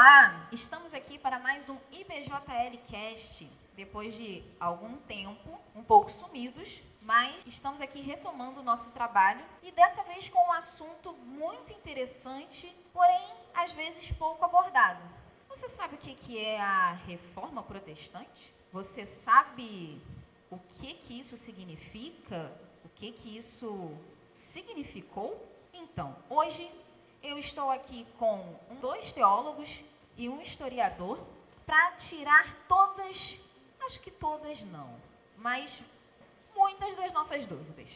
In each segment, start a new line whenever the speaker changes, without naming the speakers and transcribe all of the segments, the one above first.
Olá, estamos aqui para mais um IBJL Cast. Depois de algum tempo, um pouco sumidos, mas estamos aqui retomando o nosso trabalho e dessa vez com um assunto muito interessante, porém às vezes pouco abordado. Você sabe o que é a Reforma Protestante? Você sabe o que isso significa? O que isso significou? Então, hoje eu estou aqui com dois teólogos e um historiador para tirar todas, acho que todas não, mas muitas das nossas dúvidas.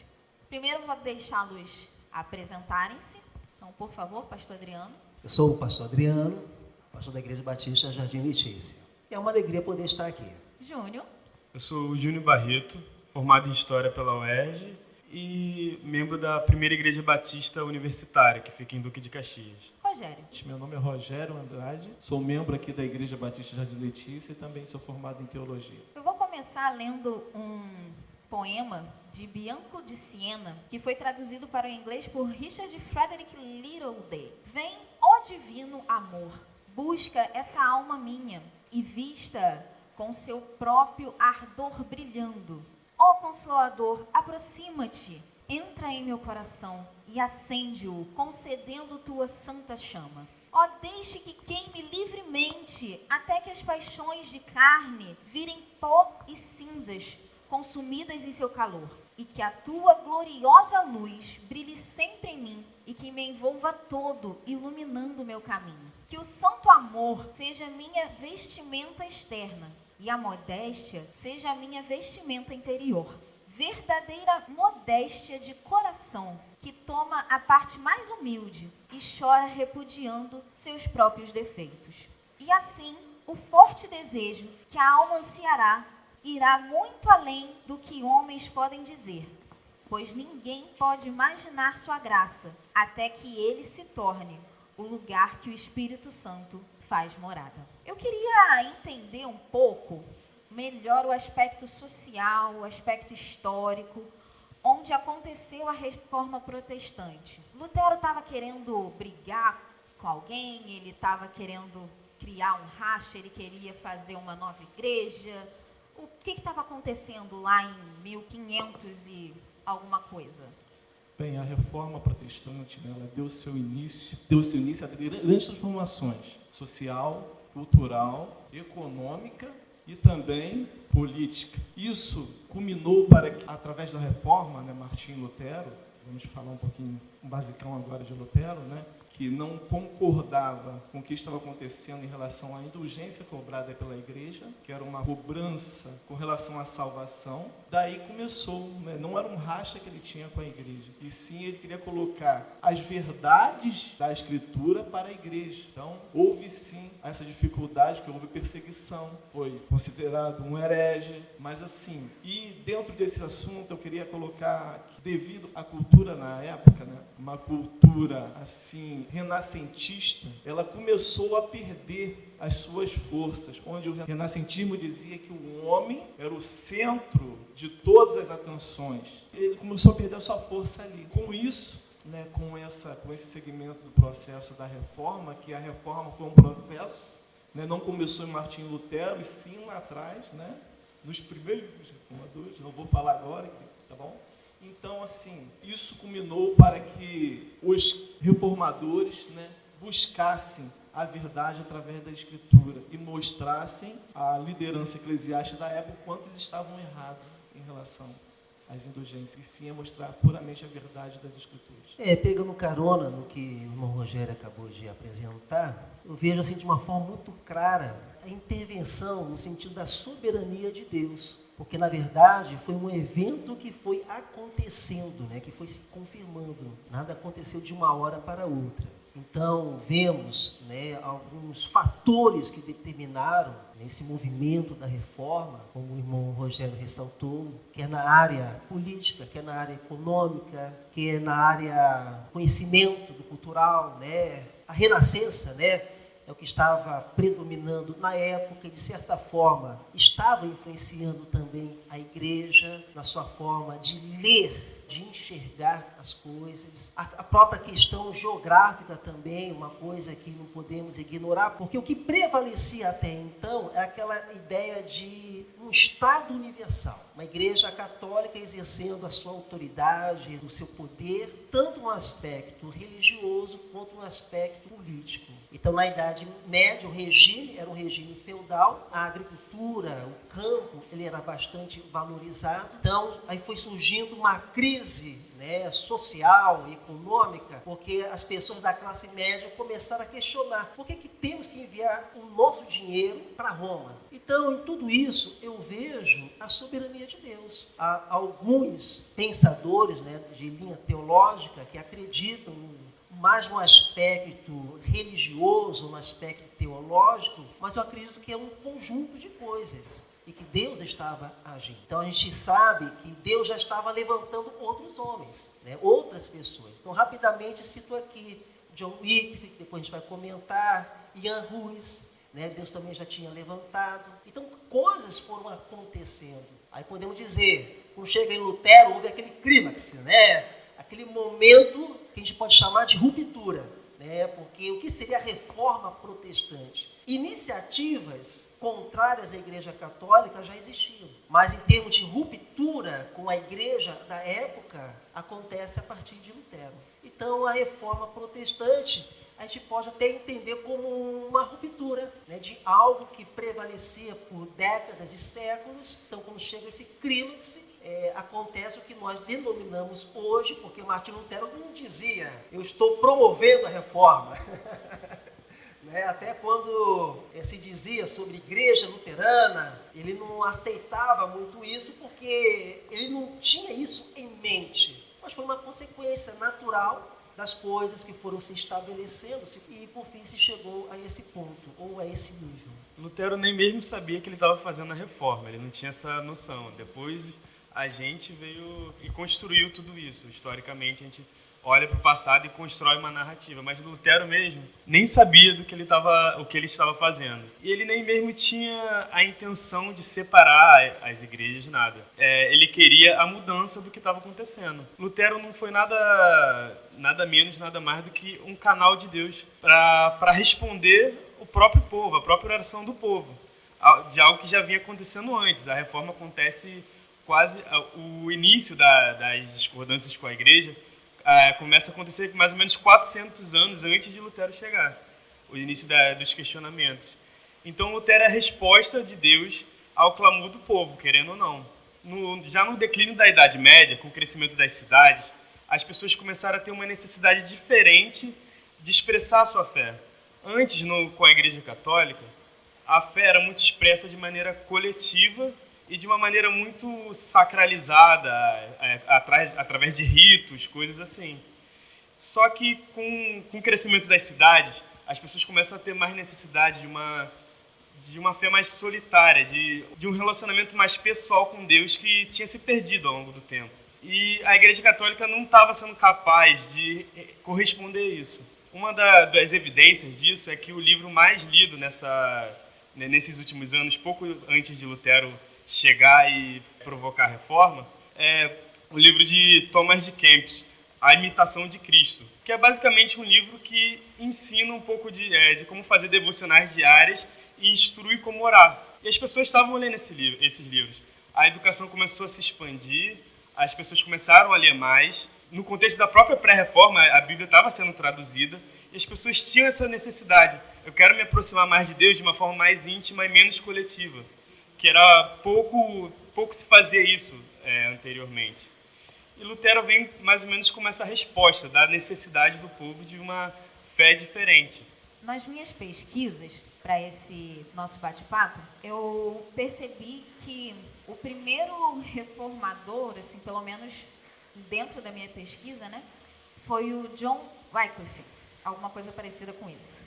Primeiro vou deixá-los apresentarem-se. Então, por favor, pastor Adriano.
Eu sou o pastor Adriano, pastor da Igreja Batista Jardim Letícia. É uma alegria poder estar aqui.
Júnior.
Eu sou o Júnior Barreto, formado em História pela UERJ e membro da Primeira Igreja Batista Universitária, que fica em Duque de Caxias.
Rogério.
Meu nome é Rogério Andrade, sou membro aqui da Igreja Batista Jardim Letícia e também sou formado em Teologia.
Eu vou começar lendo um poema de Bianco de Siena, que foi traduzido para o inglês por Richard Frederick Littleday. Vem, ó divino amor, busca essa alma minha e vista com seu próprio ardor brilhando. Ó Consolador, aproxima-te, entra em meu coração e acende-o, concedendo tua santa chama. Ó, deixe que queime livremente, até que as paixões de carne virem pó e cinzas, consumidas em seu calor, e que a tua gloriosa luz brilhe sempre em mim, e que me envolva todo, iluminando o meu caminho. Que o santo amor seja minha vestimenta externa, e a modéstia seja a minha vestimenta interior. Verdadeira modéstia de coração, que toma a parte mais humilde e chora repudiando seus próprios defeitos. E assim, o forte desejo que a alma ansiará irá muito além do que homens podem dizer, pois ninguém pode imaginar sua graça até que ele se torne o lugar que o Espírito Santo faz morada. Eu queria entender um pouco melhor o aspecto social, o aspecto histórico, onde aconteceu a Reforma Protestante. Lutero estava querendo brigar com alguém, ele estava querendo criar um racha, ele queria fazer uma nova igreja. O que estava acontecendo lá em 1500 e alguma coisa?
Bem, a Reforma Protestante, ela deu seu início a grandes transformações social, cultural, econômica e também política. Isso culminou para que, através da Reforma, Martinho Lutero, vamos falar um pouquinho, um basicão agora de Lutero, que não concordava com o que estava acontecendo em relação à indulgência cobrada pela igreja, que era uma cobrança com relação à salvação. Daí começou, não era um racha que ele tinha com a igreja, e sim ele queria colocar as verdades da Escritura para a igreja. Então, houve sim essa dificuldade, que houve perseguição, foi considerado um herege, mas assim, e dentro desse assunto eu queria colocar que, devido à cultura na época, uma cultura assim renascentista, ela começou a perder as suas forças, onde o renascentismo dizia que o homem era o centro de todas as atenções. Ele começou a perder a sua força ali. Com isso, com esse segmento do processo da reforma, que a reforma foi um processo, não começou em Martinho Lutero, e sim lá atrás, nos primeiros reformadores, não vou falar agora, tá bom? Então, assim, isso culminou para que os reformadores buscassem a verdade através da Escritura e mostrassem à liderança eclesiástica da época quanto eles estavam errados em relação às indulgências, e sim a mostrar puramente a verdade das Escrituras.
Pegando carona no que o irmão Rogério acabou de apresentar, eu vejo assim de uma forma muito clara a intervenção no sentido da soberania de Deus. Porque, na verdade, foi um evento que foi acontecendo, que foi se confirmando. Nada aconteceu de uma hora para outra. Então, vemos alguns fatores que determinaram esse movimento da reforma, como o irmão Rogério ressaltou, que é na área política, que é na área econômica, que é na área conhecimento do cultural, a renascença, é o que estava predominando na época e, de certa forma, estava influenciando também a igreja na sua forma de ler, de enxergar as coisas. A própria questão geográfica também, uma coisa que não podemos ignorar, porque o que prevalecia até então é aquela ideia de um Estado universal. Uma igreja católica exercendo a sua autoridade, o seu poder, tanto no aspecto religioso quanto no aspecto político. Então, na Idade Média, o regime era um regime feudal, a agricultura, o campo, ele era bastante valorizado. Então, aí foi surgindo uma crise, né, social, econômica, porque as pessoas da classe média começaram a questionar por que temos que enviar o nosso dinheiro para Roma. Então, em tudo isso, eu vejo a soberania de Deus. Há alguns pensadores, né, de linha teológica que acreditam mais no aspecto religioso, no aspecto teológico, mas eu acredito que é um conjunto de coisas e que Deus estava agindo. Então a gente sabe que Deus já estava levantando outros homens, né, outras pessoas. Então rapidamente cito aqui John Wycliffe, depois a gente vai comentar, Ian Ruiz, né, Deus também já tinha levantado. Então coisas foram acontecendo. Aí podemos dizer, quando chega em Lutero, houve aquele clímax, né, aquele momento que a gente pode chamar de ruptura, né? Porque o que seria a reforma protestante? Iniciativas contrárias à Igreja Católica já existiam, mas em termos de ruptura com a Igreja da época, acontece a partir de Lutero. Então, a reforma protestante, a gente pode até entender como uma ruptura, né, de algo que prevalecia por décadas e séculos. Então, quando chega esse clímax, acontece o que nós denominamos hoje, porque Martinho Lutero não dizia, eu estou promovendo a reforma. Né? Até quando se dizia sobre igreja luterana, ele não aceitava muito isso, porque ele não tinha isso em mente. Mas foi uma consequência natural das coisas que foram se estabelecendo e por fim se chegou a esse ponto, ou a esse nível.
Lutero nem mesmo sabia que ele estava fazendo a reforma, ele não tinha essa noção. Depois a gente veio e construiu tudo isso. Historicamente, a gente olha para o passado e constrói uma narrativa. Mas Lutero mesmo nem sabia o que ele estava fazendo. E ele nem mesmo tinha a intenção de separar as igrejas, nada. Ele queria a mudança do que estava acontecendo. Lutero não foi nada menos, nada mais do que um canal de Deus para responder o próprio povo, a própria oração do povo, de algo que já vinha acontecendo antes. A reforma acontece quase o início das discordâncias com a igreja começa a acontecer mais ou menos 400 anos antes de Lutero chegar, o início dos questionamentos. Então Lutero é a resposta de Deus ao clamor do povo, querendo ou não. Já no declínio da Idade Média, com o crescimento das cidades, as pessoas começaram a ter uma necessidade diferente de expressar a sua fé. Antes, com a Igreja Católica, a fé era muito expressa de maneira coletiva e de uma maneira muito sacralizada, através de ritos, coisas assim. Só que com o crescimento das cidades, as pessoas começam a ter mais necessidade de uma fé mais solitária, de um relacionamento mais pessoal com Deus que tinha se perdido ao longo do tempo. E a Igreja Católica não estava sendo capaz de corresponder a isso. Uma das evidências disso é que o livro mais lido nesses últimos anos, pouco antes de Lutero chegar e provocar a reforma, é o livro de Thomas de Kempis, A Imitação de Cristo, que é basicamente um livro que ensina um pouco de como fazer devocionais diárias e instrui como orar. E as pessoas estavam lendo esses livros. A educação começou a se expandir, as pessoas começaram a ler mais. No contexto da própria pré-reforma, a Bíblia estava sendo traduzida e as pessoas tinham essa necessidade. Eu quero me aproximar mais de Deus de uma forma mais íntima e menos coletiva, que era pouco se fazia isso anteriormente. E Lutero vem mais ou menos com essa resposta da necessidade do povo de uma fé diferente.
Nas minhas pesquisas para esse nosso bate-papo, eu percebi que o primeiro reformador, assim, pelo menos dentro da minha pesquisa, né, foi o John Wycliffe, alguma coisa parecida com isso.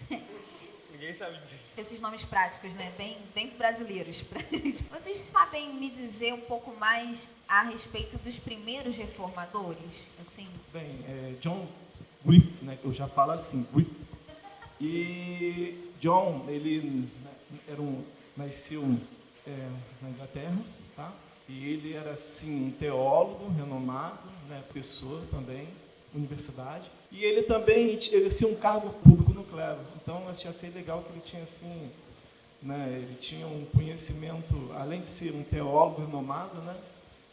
Ninguém sabe dizer.
Esses nomes práticos, né, bem brasileiros. Vocês sabem me dizer um pouco mais a respeito dos primeiros reformadores? Assim?
Bem, John Wycliffe, né, eu já falo assim, Wycliffe. E John, ele nasceu na Inglaterra, tá? E ele era, assim, um teólogo renomado, né, professor também, universidade. E ele também exercia um cargo público no clero. Então, eu achei legal que ele tinha, assim, né, ele tinha um conhecimento, além de ser um teólogo renomado, né,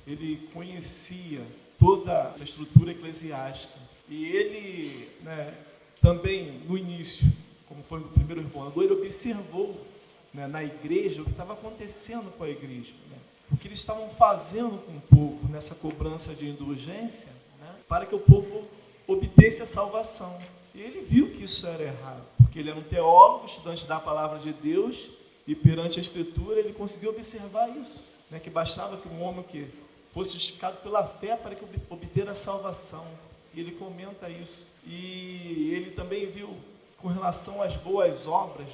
ele conhecia toda a estrutura eclesiástica. E ele, né, também, no início, como foi o primeiro reformador, ele observou, né, na igreja o que estava acontecendo com a igreja, né, o que eles estavam fazendo com o povo nessa cobrança de indulgência, né, para que o povo obtesse a salvação. E ele viu que isso era errado, porque ele era um teólogo, estudante da palavra de Deus, e perante a Escritura ele conseguiu observar isso, né, que bastava que um homem que fosse justificado pela fé para que obter a salvação. E ele comenta isso. E ele também viu com relação às boas obras,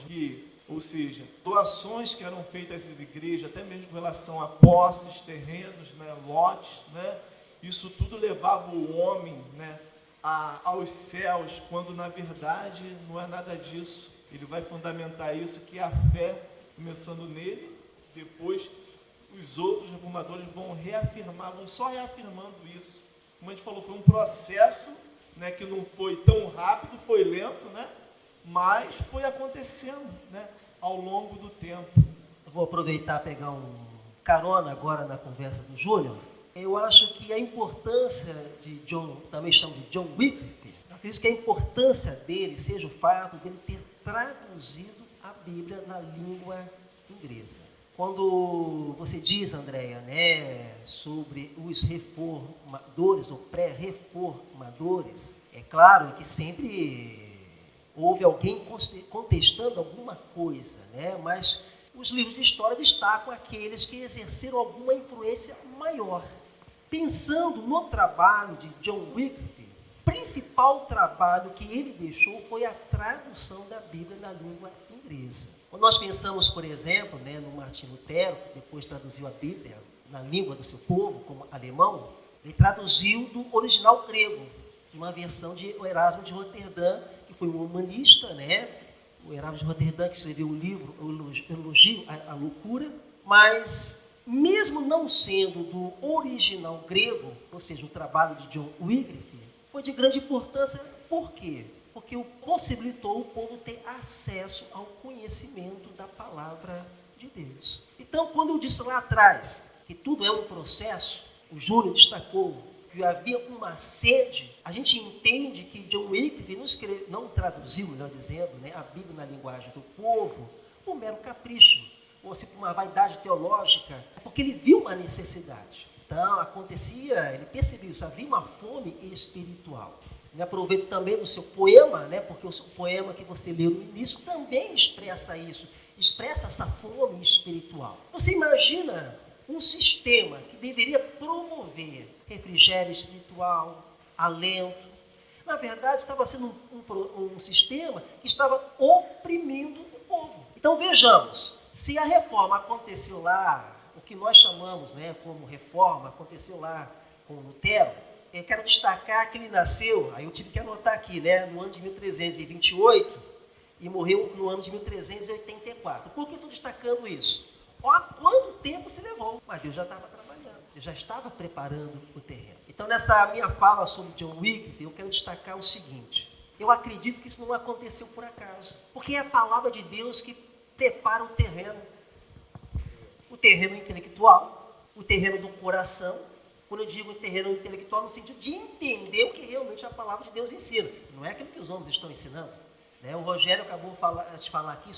ou seja, doações que eram feitas às igrejas, até mesmo com relação a posses, terrenos, né, lotes, né, isso tudo levava o homem, né, aos céus, quando na verdade não é nada disso. Ele vai fundamentar isso, que a fé, começando nele, depois os outros reformadores vão reafirmar, vão só reafirmando isso. Como a gente falou, foi um processo, né, que não foi tão rápido, foi lento, né, mas foi acontecendo, né, ao longo do tempo.
Eu vou aproveitar e pegar um carona agora na conversa do Júnior. Eu acho que a importância de John, também chamo de John Wycliffe, eu acredito que a importância dele seja o fato dele ter traduzido a Bíblia na língua inglesa. Quando você diz, Andréia, né, sobre os reformadores ou pré-reformadores, é claro que sempre houve alguém contestando alguma coisa, né, mas os livros de história destacam aqueles que exerceram alguma influência maior. Pensando no trabalho de John Wycliffe, o principal trabalho que ele deixou foi a tradução da Bíblia na língua inglesa. Quando nós pensamos, por exemplo, né, no Martinho Lutero, que depois traduziu a Bíblia na língua do seu povo, como alemão, ele traduziu do original grego, de uma versão de Erasmo de Roterdã, que foi um humanista, né? O Erasmo de Roterdã, que escreveu o livro O Elogio à Loucura, mas mesmo não sendo do original grego, ou seja, o trabalho de John Wycliffe, foi de grande importância. Por quê? Porque possibilitou o povo ter acesso ao conhecimento da palavra de Deus. Então, quando eu disse lá atrás que tudo é um processo, o Júnior destacou que havia uma sede, a gente entende que John Wycliffe não traduziu, melhor dizendo, né, a Bíblia na linguagem do povo por mero capricho, ou assim, por uma vaidade teológica, porque ele viu uma necessidade. Então, ele percebeu isso, havia uma fome espiritual. Me aproveito também do seu poema, né, porque o poema que você leu no início também expressa isso, expressa essa fome espiritual. Você imagina um sistema que deveria promover refrigério espiritual, alento. Na verdade, estava sendo um sistema que estava oprimindo o povo. Então, vejamos, se a reforma aconteceu lá, o que nós chamamos, né, como reforma, aconteceu lá com Lutero, eu quero destacar que ele nasceu, aí eu tive que anotar aqui, né, no ano de 1328 e morreu no ano de 1384. Por que estou destacando isso? Olha quanto tempo se levou, mas Deus já estava trabalhando, Deus já estava preparando o terreno. Então, nessa minha fala sobre John Wycliffe, eu quero destacar o seguinte: eu acredito que isso não aconteceu por acaso, porque é a palavra de Deus que prepara o terreno intelectual, o terreno do coração. Quando eu digo terreno intelectual, no sentido de entender o que realmente a palavra de Deus ensina. Não é aquilo que os homens estão ensinando. Né? O Rogério acabou de falar aqui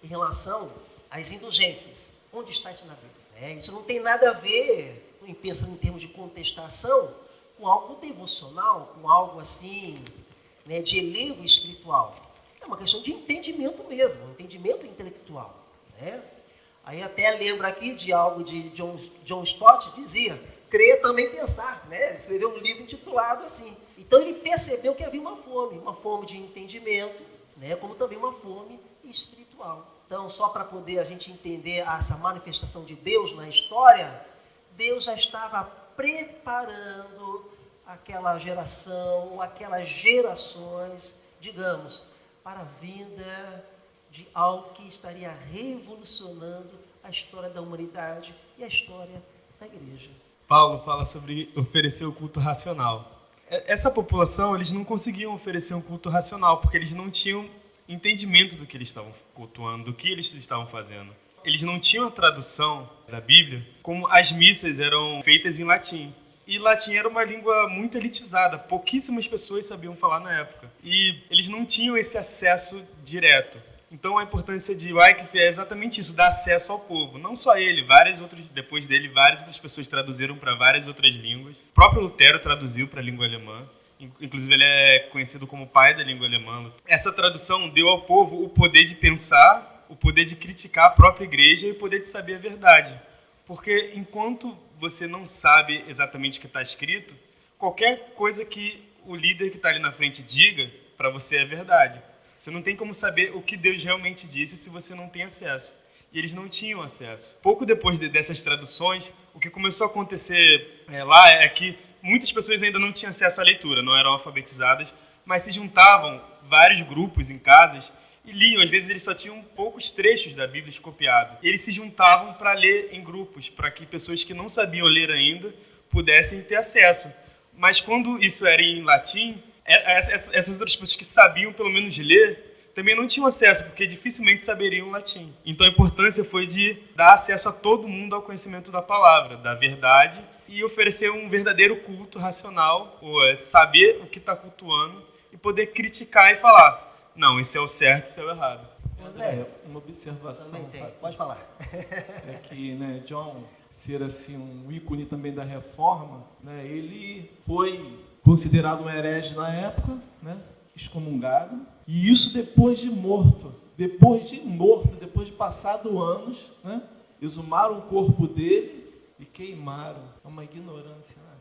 em relação às indulgências. Onde está isso na Bíblia? Isso não tem nada a ver, pensando em termos de contestação, com algo devocional, com algo assim, né, de elevo espiritual. É uma questão de entendimento mesmo, um entendimento intelectual. Né? Aí até lembro aqui de algo de John Stott, dizia: crer também pensar, né? Ele escreveu um livro intitulado assim. Então ele percebeu que havia uma fome de entendimento, né? Como também uma fome espiritual. Então, só para poder a gente entender essa manifestação de Deus na história, Deus já estava preparando aquela geração, aquelas gerações, digamos, para a vinda de algo que estaria revolucionando a história da humanidade e a história da igreja.
Paulo fala sobre oferecer o culto racional. Essa população, eles não conseguiam oferecer um culto racional, porque eles não tinham entendimento do que eles estavam cultuando, do que eles estavam fazendo. Eles não tinham a tradução da Bíblia, como as missas eram feitas em latim. E latim era uma língua muito elitizada, pouquíssimas pessoas sabiam falar na época. E eles não tinham esse acesso direto. Então a importância de Wycliffe é exatamente isso, dar acesso ao povo. Não só ele, depois dele, várias outras pessoas traduziram para várias outras línguas. O próprio Lutero traduziu para a língua alemã. Inclusive ele é conhecido como pai da língua alemã. Essa tradução deu ao povo o poder de pensar, o poder de criticar a própria igreja e o poder de saber a verdade. Porque enquanto você não sabe exatamente o que está escrito, qualquer coisa que o líder que está ali na frente diga, para você é verdade. Você não tem como saber o que Deus realmente disse se você não tem acesso. E eles não tinham acesso. Pouco depois dessas traduções, o que começou a acontecer lá é que muitas pessoas ainda não tinham acesso à leitura, não eram alfabetizadas, mas se juntavam vários grupos em casas e liam. Às vezes eles só tinham poucos trechos da Bíblia copiados. Eles se juntavam para ler em grupos, para que pessoas que não sabiam ler ainda pudessem ter acesso. Mas quando isso era em latim, essas outras pessoas que sabiam pelo menos ler também não tinham acesso, porque dificilmente saberiam latim. Então a importância foi de dar acesso a todo mundo ao conhecimento da palavra, da verdade, e oferecer um verdadeiro culto racional, ou saber o que está cultuando e poder criticar e falar, não, esse é o certo, esse é o errado.
André, uma observação.
Também tem, pode falar.
É que, né, John, ser assim um ícone também da reforma, né, ele foi considerado um herege na época, né, excomungado, e isso depois de morto. Depois de passado anos, né, exumaram o corpo dele e queimaram. É uma ignorância, né?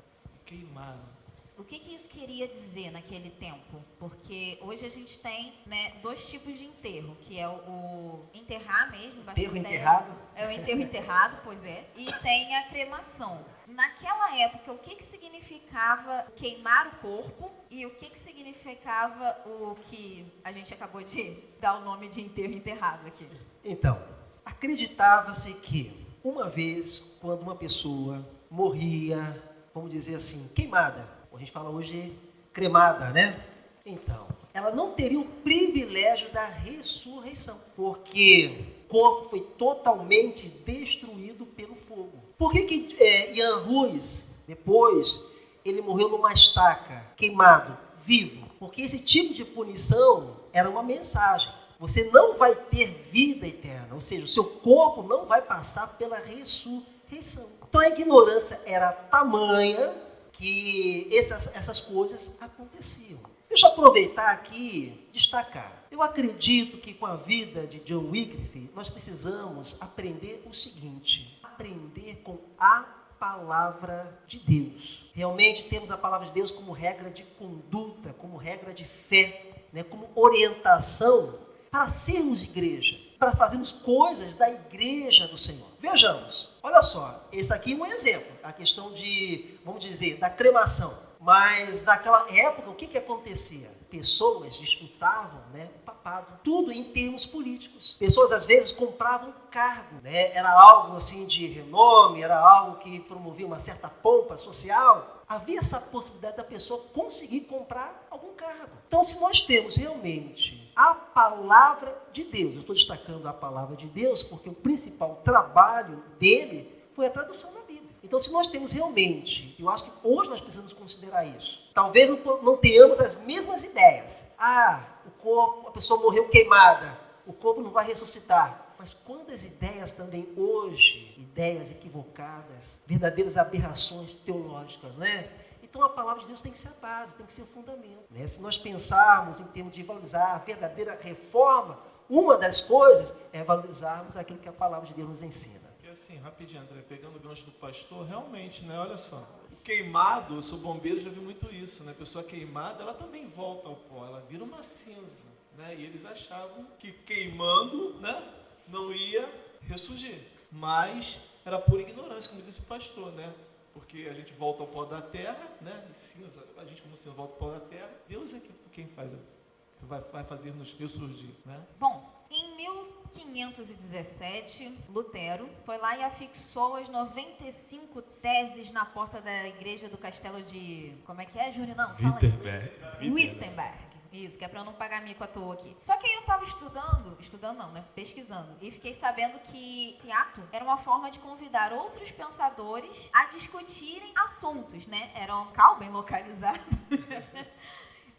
Queimaram.
O que isso queria dizer naquele tempo? Porque hoje a gente tem, né, dois tipos de enterro, que é o enterrar mesmo.
Enterro enterrado?
É o enterro enterrado, pois é. E tem a cremação. Naquela época, o que significava queimar o corpo e o que significava o que a gente acabou de dar o nome de enterro enterrado aqui?
Então, acreditava-se que uma vez, quando uma pessoa morria, vamos dizer assim, queimada, a gente fala hoje cremada, né? Então, ela não teria o privilégio da ressurreição, porque o corpo foi totalmente destruído pelo fogo. Por que Ian Ruiz, depois, ele morreu numa estaca, queimado, vivo? Porque esse tipo de punição era uma mensagem. Você não vai ter vida eterna, ou seja, o seu corpo não vai passar pela ressurreição. Então a ignorância era tamanha que essas coisas aconteciam. Deixa eu aproveitar aqui e destacar. Eu acredito que com a vida de John Wycliffe, nós precisamos aprender o seguinte: aprender com a palavra de Deus. Realmente temos a palavra de Deus como regra de conduta, como regra de fé, né, como orientação para sermos igreja, para fazermos coisas da igreja do Senhor. Vejamos, olha só, esse aqui é um exemplo, a questão de, vamos dizer, da cremação. Mas naquela época, o que acontecia? Pessoas disputavam, né, o papado, tudo em termos políticos. Pessoas, às vezes, compravam cargo, né? Era algo assim de renome, era algo que promovia uma certa pompa social. Havia essa possibilidade da pessoa conseguir comprar algum cargo. Então, se nós temos realmente a palavra de Deus, eu estou destacando a palavra de Deus porque o principal trabalho dele foi a tradução da Bíblia. Então, se nós temos realmente, eu acho que hoje nós precisamos considerar isso. Talvez não tenhamos as mesmas ideias. O corpo, a pessoa morreu queimada, o corpo não vai ressuscitar. Mas quantas ideias também hoje, ideias equivocadas, verdadeiras aberrações teológicas, né? Então a palavra de Deus tem que ser a base, tem que ser o fundamento, né? Se nós pensarmos em termos de valorizar a verdadeira reforma, uma das coisas é valorizarmos aquilo que a palavra de Deus nos ensina.
E assim, rapidinho, André, pegando o gancho do pastor, realmente, né, olha só, o queimado, eu sou bombeiro, já vi muito isso, né? A pessoa queimada, ela também volta ao pó, ela vira uma cinza, né? E eles achavam que queimando, né, não ia ressurgir, mas era por ignorância, como disse o pastor, né? Porque a gente volta ao pó da terra, né? E cinza, a gente como cinza volta ao pó da terra, Deus é quem faz, que vai fazer nos ressurgir, né?
Bom, em 1517, Lutero foi lá e afixou as 95 teses na porta da igreja do castelo de... Como é que é, Júnior? Não, fala aí. Wittenberg. Isso, que é pra eu não pagar mico à toa aqui. Só que aí eu tava pesquisando, e fiquei sabendo que esse ato era uma forma de convidar outros pensadores a discutirem assuntos, né? Era um local bem localizado.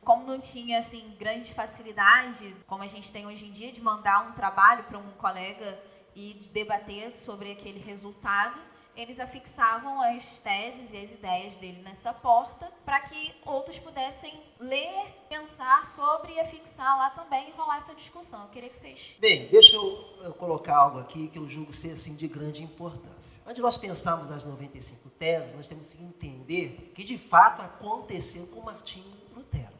Como não tinha, assim, grande facilidade, como a gente tem hoje em dia, de mandar um trabalho para um colega e debater sobre aquele resultado, eles afixavam as teses e as ideias dele nessa porta para que outros pudessem ler, pensar sobre e afixar lá também e rolar essa discussão. Eu queria que vocês...
Bem, deixa eu colocar algo aqui que eu julgo ser assim, de grande importância. Antes de nós pensarmos nas 95 teses, nós temos que entender que de fato aconteceu com Martinho Lutero.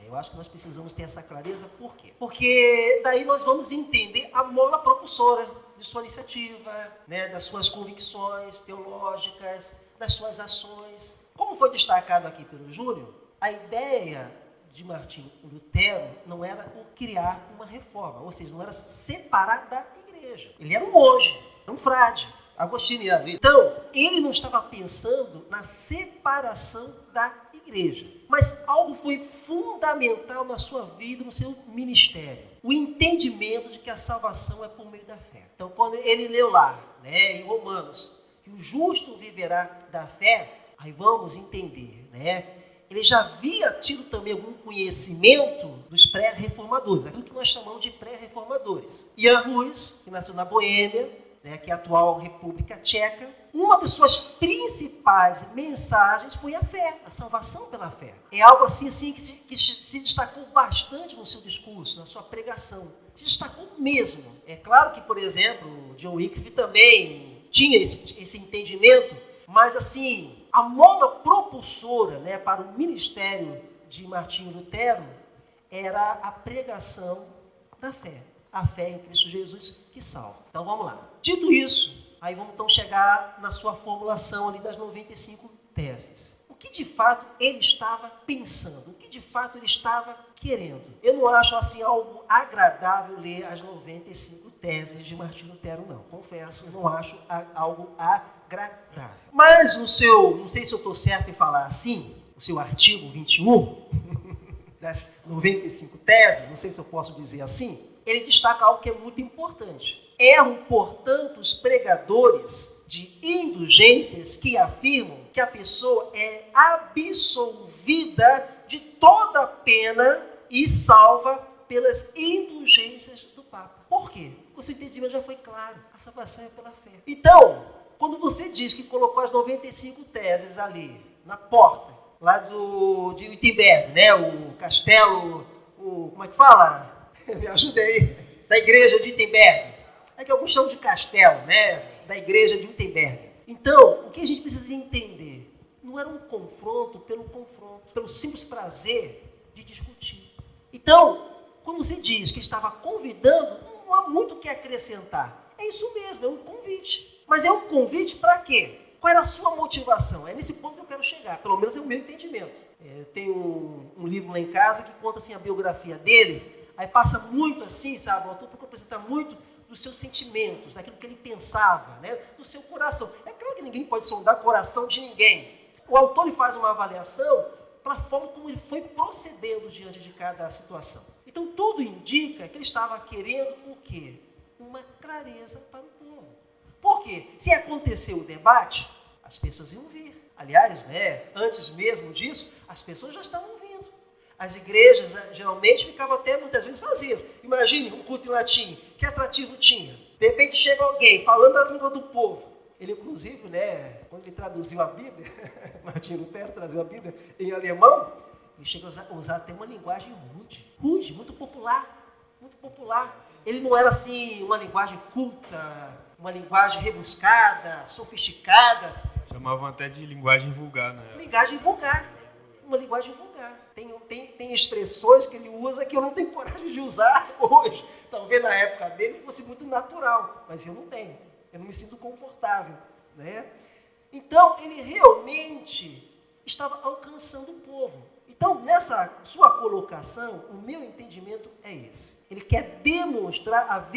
Eu acho que nós precisamos ter essa clareza. Por quê? Porque daí nós vamos entender a mola propulsora de sua iniciativa, né, das suas convicções teológicas, das suas ações. Como foi destacado aqui pelo Júnior, a ideia de Martinho Lutero não era criar uma reforma, ou seja, não era separar da igreja. Ele era um monge, era um frade, agostiniano. Então, ele não estava pensando na separação da igreja. Mas algo foi fundamental na sua vida, no seu ministério. O entendimento de que a salvação é por meio da fé. Então, quando ele leu lá, né, em Romanos, que o justo viverá da fé, aí vamos entender, né? Ele já havia tido também algum conhecimento dos pré-reformadores, aquilo que nós chamamos de pré-reformadores. Jan Hus, que nasceu na Boêmia, né, que é a atual República Tcheca, uma das suas principais mensagens foi a fé, a salvação pela fé. É algo assim que se destacou bastante no seu discurso, na sua pregação. Se destacou mesmo. É claro que, por exemplo, John Wycliffe também tinha esse entendimento, mas assim, a mola propulsora, né, para o ministério de Martinho Lutero era a pregação da fé. A fé em Cristo Jesus que salva. Então vamos lá. Dito isso, aí vamos então chegar na sua formulação ali das 95 teses. O que de fato ele estava pensando? O que de fato ele estava querendo? Eu não acho assim algo agradável ler as 95 teses de Martinho Lutero, não. Confesso, eu não acho algo agradável. Mas no seu, não sei se eu estou certo em falar assim, o seu artigo 21 das 95 teses, não sei se eu posso dizer assim, ele destaca algo que é muito importante. Erram, portanto, os pregadores de indulgências que afirmam que a pessoa é absolvida de toda a pena e salva pelas indulgências do Papa. Por quê? Porque o seu entendimento já foi claro. A salvação é pela fé. Então, quando você diz que colocou as 95 teses ali, na porta, lá de Wittenberg, né? O castelo, como é que fala? Me ajuda aí. Da igreja de Wittenberg. É que alguns chamam de castelo, né? Da igreja de Wittenberg. Então, o que a gente precisa entender? Não era um confronto, pelo simples prazer de discutir. Então, quando você diz que estava convidando, não há muito o que acrescentar. É isso mesmo, é um convite. Mas é um convite para quê? Qual era a sua motivação? É nesse ponto que eu quero chegar, pelo menos é o meu entendimento. Tem um livro lá em casa que conta assim, a biografia dele. Aí passa muito assim, sabe? O autor procura apresentar muito dos seus sentimentos, daquilo que ele pensava, né? Do seu coração. É claro que ninguém pode sondar o coração de ninguém. O autor ele faz uma avaliação para a forma como ele foi procedendo diante de cada situação. Então, tudo indica que ele estava querendo o quê? Uma clareza para o povo. Por quê? Se aconteceu o debate, as pessoas iam vir. Aliás, né, antes mesmo disso, as pessoas já estavam vindo. As igrejas geralmente ficavam até muitas vezes vazias. Imagine um culto em latim, que atrativo tinha? De repente chega alguém falando a língua do povo. Ele, inclusive, né, quando ele traduziu a Bíblia, Martinho Lutero traduziu a Bíblia em alemão, ele chega a usar até uma linguagem rude, muito popular. Ele não era assim uma linguagem culta, uma linguagem rebuscada, sofisticada.
Chamavam até de linguagem vulgar, né?
Uma linguagem vulgar. Tem expressões que ele usa que eu não tenho coragem de usar hoje. Talvez na época dele fosse muito natural, mas eu não tenho. Eu não me sinto confortável, né? Então, ele realmente estava alcançando o povo. Então, nessa sua colocação, o meu entendimento é esse. Ele quer demonstrar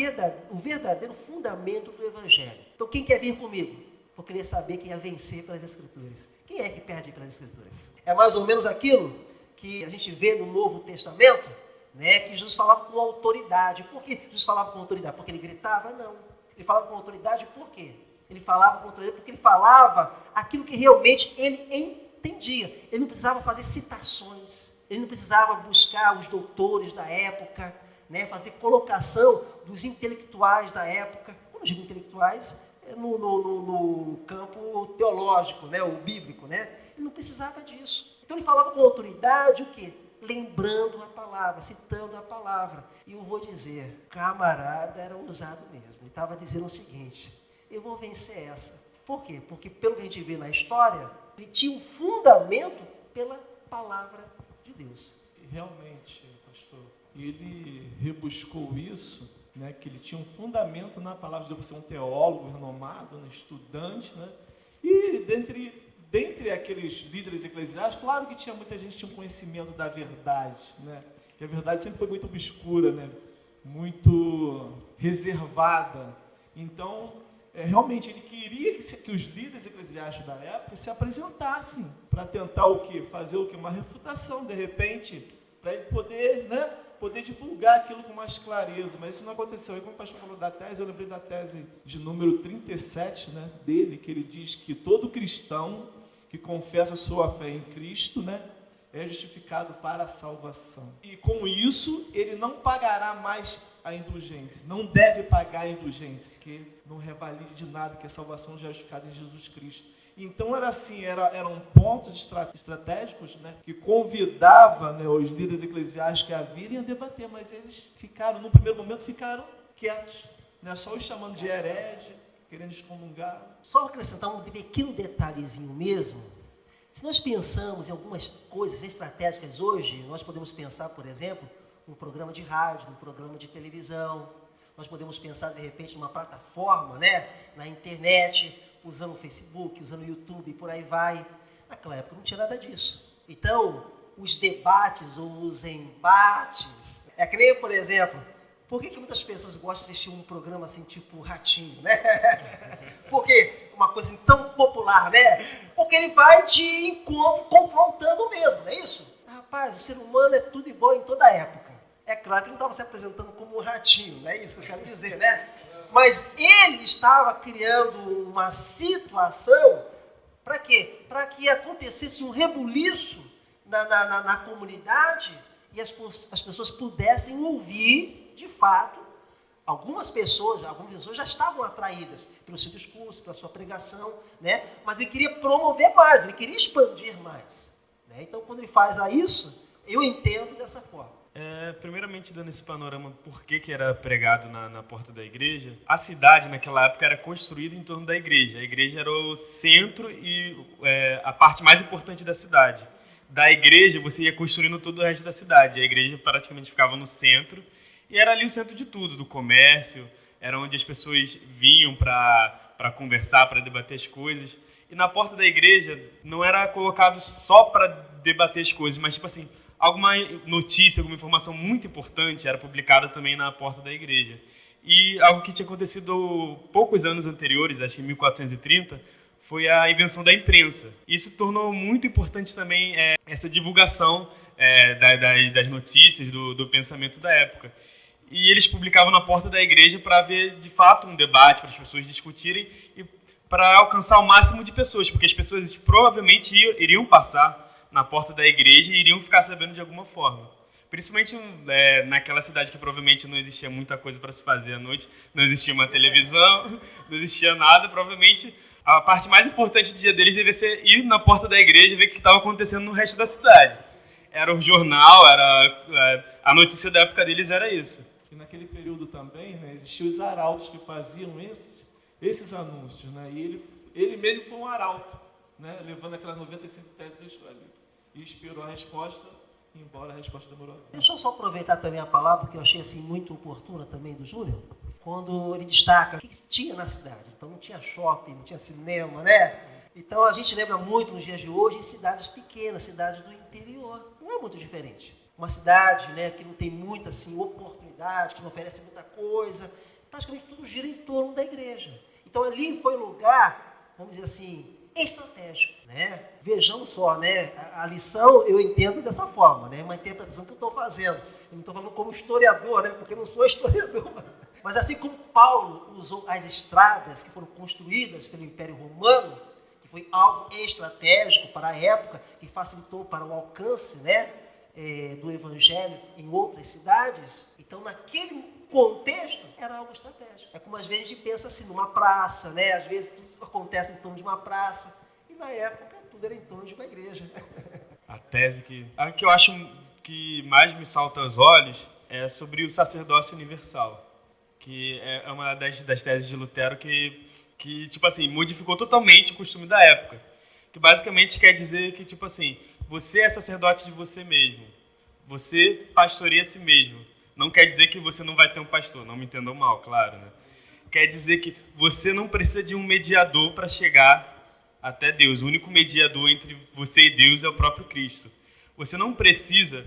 o verdadeiro fundamento do Evangelho. Então, quem quer vir comigo? Vou querer saber quem ia vencer pelas Escrituras. Quem é que perde pelas Escrituras? É mais ou menos aquilo que a gente vê no Novo Testamento, né, que Jesus falava com autoridade. Por que Jesus falava com autoridade? Porque ele gritava? Não. Ele falava com autoridade por quê? Ele falava com autoridade porque ele falava aquilo que realmente ele entendia. Ele não precisava fazer citações. Ele não precisava buscar os doutores da época, né, fazer colocação dos intelectuais da época. Quando eu digo intelectuais, é no campo teológico, né, o bíblico, né? Ele não precisava disso. Então ele falava com autoridade o quê? Lembrando a palavra, citando a palavra. E eu vou dizer, camarada era ousado mesmo. Ele estava dizendo o seguinte, eu vou vencer essa. Por quê? Porque pelo que a gente vê na história, ele tinha um fundamento pela palavra de Deus.
E realmente, pastor, ele rebuscou isso, né, que ele tinha um fundamento na palavra de Deus, por ser um teólogo renomado, um estudante, né? E dentre aqueles líderes eclesiásticos, claro que tinha muita gente que tinha um conhecimento da verdade, né? Que a verdade sempre foi muito obscura, né? Muito reservada. Então, realmente, ele queria que os líderes eclesiásticos da época se apresentassem para tentar o quê? Fazer o quê? Uma refutação, de repente, para ele poder, né, poder divulgar aquilo com mais clareza. Mas isso não aconteceu. Aí, como o pastor falou da tese, eu lembrei da tese de número 37, né, dele, que ele diz que todo cristão que confessa sua fé em Cristo, né, é justificado para a salvação. E com isso, ele não pagará mais a indulgência. Não deve pagar a indulgência, que não revalide de nada, que a salvação já é justificada em Jesus Cristo. Então era assim, eram pontos estratégicos, né, que convidava, né, os líderes eclesiásticos a virem a debater, mas eles ficaram, no primeiro momento, ficaram quietos, né, só os chamando de herege, querendo excomungar.
Só acrescentar um pequeno detalhezinho mesmo. Se nós pensamos em algumas coisas estratégicas hoje, nós podemos pensar, por exemplo, num programa de rádio, num programa de televisão. Nós podemos pensar, de repente, numa plataforma, né, na internet, usando o Facebook, usando o YouTube, e por aí vai. Naquela época não tinha nada disso. Então, os debates ou os embates... É que nem, por exemplo, por que muitas pessoas gostam de assistir um programa assim, tipo Ratinho, né? Por quê? Uma coisa assim, tão popular, né? Porque ele vai de encontro, confrontando mesmo, não é isso? Rapaz, o ser humano é tudo igual em toda época. É claro que ele não estava se apresentando como um ratinho, não é isso que eu quero dizer, né? Mas ele estava criando uma situação para quê? Para que acontecesse um rebuliço na comunidade e as pessoas pudessem ouvir, de fato, algumas pessoas já estavam atraídas pelo seu discurso, pela sua pregação, né? Mas ele queria promover mais, ele queria expandir mais, né? Então, quando ele faz isso, eu entendo dessa forma.
Primeiramente, dando esse panorama por que era pregado na porta da igreja, a cidade naquela época era construída em torno da igreja. A igreja era o centro e a parte mais importante da cidade. Da igreja, você ia construindo todo o resto da cidade. A igreja praticamente ficava no centro e era ali o centro de tudo, do comércio, era onde as pessoas vinham para conversar, para debater as coisas. E na porta da igreja não era colocado só para debater as coisas, mas tipo assim, alguma notícia, alguma informação muito importante era publicada também na porta da igreja. E algo que tinha acontecido poucos anos anteriores, acho que em 1430, foi a invenção da imprensa. Isso tornou muito importante também essa divulgação das notícias, do pensamento da época. E eles publicavam na porta da igreja para haver, de fato, um debate, para as pessoas discutirem e para alcançar o máximo de pessoas, porque as pessoas provavelmente iriam passar na porta da igreja e iriam ficar sabendo de alguma forma. Principalmente naquela cidade que provavelmente não existia muita coisa para se fazer à noite, não existia uma televisão, não existia nada, provavelmente a parte mais importante do dia deles devia ser ir na porta da igreja e ver o que estava acontecendo no resto da cidade. Era o jornal, a notícia da época deles era isso.
E naquele período também, né, existiam os arautos que faziam esses anúncios, né? E ele mesmo foi um arauto, né, levando aquelas 95 teses da história. E esperou a resposta, embora a resposta demorou.
Deixa eu só aproveitar também a palavra que eu achei assim muito oportuna também do Júnior, quando ele destaca o que tinha na cidade. Então não tinha shopping, não tinha cinema, né? Então a gente lembra muito nos dias de hoje em cidades pequenas, cidades do interior. Não é é muito diferente. Uma cidade, né, que não tem muita assim, oportunidade, que não oferece muita coisa, praticamente tudo gira em torno da igreja. Então ali foi um lugar, vamos dizer assim, estratégico, né? Vejamos só, né? A lição eu entendo dessa forma, né? Uma interpretação que eu estou fazendo. Eu não estou falando como historiador, né? Porque eu não sou historiador. Mas assim como Paulo usou as estradas que foram construídas pelo Império Romano, que foi algo estratégico para a época, que facilitou para o alcance, né, do Evangelho em outras cidades, então naquele contexto era algo estratégico. É como às vezes a gente pensa assim, numa praça, né? Às vezes tudo acontece em torno de uma praça, e na época tudo era em torno de uma igreja.
A que eu acho que mais me salta aos olhos é sobre o sacerdócio universal, que é uma das teses de Lutero que tipo assim, modificou totalmente o costume da época. Que basicamente quer dizer que, tipo assim, você é sacerdote de você mesmo. Você pastoreia a si mesmo. Não quer dizer que você não vai ter um pastor, não me entendam mal, claro, né? Quer dizer que você não precisa de um mediador para chegar até Deus. O único mediador entre você e Deus é o próprio Cristo. Você não precisa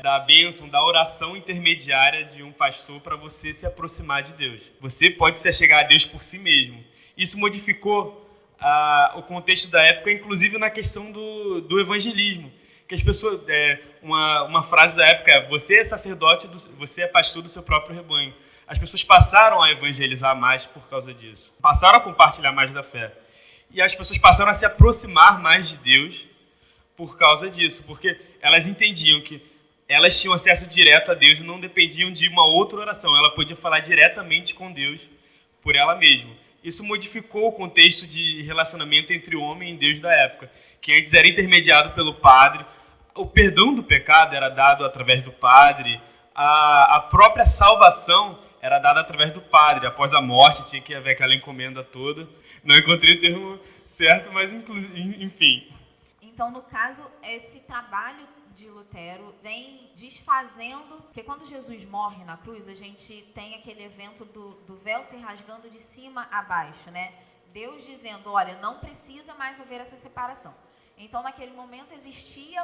da bênção, da oração intermediária de um pastor para você se aproximar de Deus. Você pode se chegar a Deus por si mesmo. Isso modificou o contexto da época, inclusive na questão do evangelismo. Que as pessoas, uma frase da época é: você é sacerdote, você é pastor do seu próprio rebanho. As pessoas passaram a evangelizar mais por causa disso. Passaram a compartilhar mais da fé. E as pessoas passaram a se aproximar mais de Deus por causa disso, porque elas entendiam que elas tinham acesso direto a Deus e não dependiam de uma outra oração. Ela podia falar diretamente com Deus por ela mesma. Isso modificou o contexto de relacionamento entre o homem e Deus da época, que antes era intermediado pelo padre. O perdão do pecado era dado através do padre. A própria salvação era dada através do padre. Após a morte tinha que haver aquela encomenda toda. Não encontrei o termo certo, mas enfim.
Então, no caso, esse trabalho de Lutero vem desfazendo, porque quando Jesus morre na cruz, a gente tem aquele evento do véu se rasgando de cima a baixo, né? Deus dizendo, olha, não precisa mais haver essa separação. Então, naquele momento, existia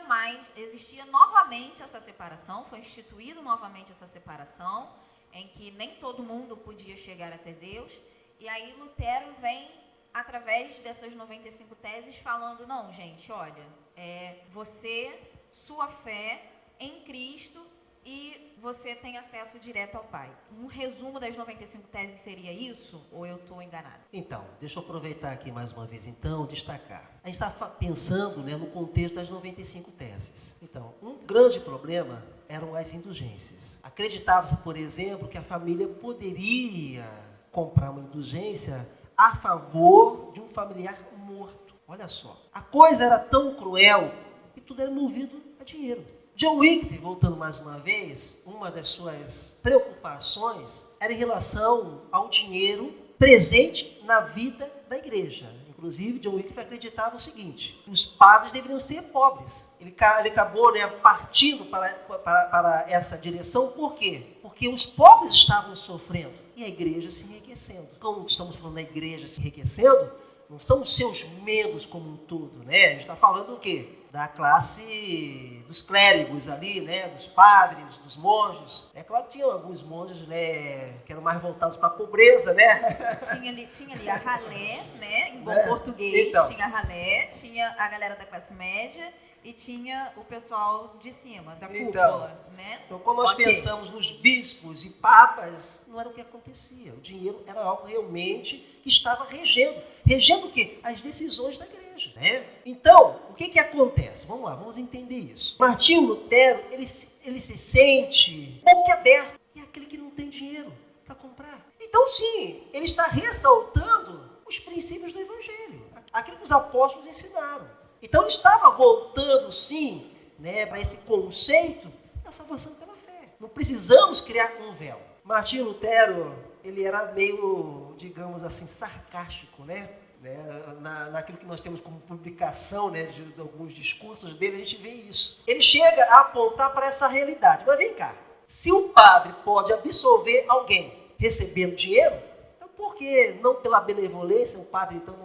novamente essa separação, foi instituído novamente essa separação, em que nem todo mundo podia chegar até Deus, e aí Lutero vem, através dessas 95 teses, falando, não, gente, olha, sua fé em Cristo e você tem acesso direto ao Pai. Um resumo das 95 teses seria isso? Ou eu estou enganada?
Então, deixa eu aproveitar aqui mais uma vez, então, destacar. A gente está pensando, né, no contexto das 95 teses. Então, um grande problema eram as indulgências. Acreditava-se, por exemplo, que a família poderia comprar uma indulgência a favor de um familiar morto. Olha só. A coisa era tão cruel que tudo era movido a dinheiro. John Wycliffe, voltando mais uma vez, uma das suas preocupações era em relação ao dinheiro presente na vida da igreja. Inclusive, John Wycliffe acreditava o seguinte: os padres deveriam ser pobres. Ele acabou, né, partindo para essa direção. Por quê? Porque os pobres estavam sofrendo e a igreja se enriquecendo. Como estamos falando da igreja se enriquecendo, não são os seus membros como um todo, né? A gente está falando do quê? Da classe dos clérigos ali, né? Dos padres, dos monges. É claro que tinham alguns monges, né, que eram mais voltados para a pobreza, né?
Tinha ali a ralé, né? Em bom português, então, tinha a ralé, tinha a galera da classe média e tinha o pessoal de cima, da cúpula, né?
Então, quando nós pensamos nos bispos e papas, não era o que acontecia. O dinheiro era algo realmente que estava regendo. Regendo o quê? As decisões da igreja, né? Então, o que acontece? Vamos lá, vamos entender isso. Martinho Lutero, ele se sente boquiaberto. É aquele que não tem dinheiro para comprar. Então, sim, ele está ressaltando os princípios do Evangelho. Aquilo que os apóstolos ensinaram. Então, ele estava voltando, sim, né, para esse conceito da salvação pela fé. Não precisamos criar um véu. Martinho Lutero, ele era meio, digamos assim, sarcástico, né? Naquilo que nós temos como publicação, né, de alguns discursos dele, a gente vê isso. Ele chega a apontar para essa realidade. Mas vem cá, se um padre pode absolver alguém recebendo dinheiro, então por que não pela benevolência o padre então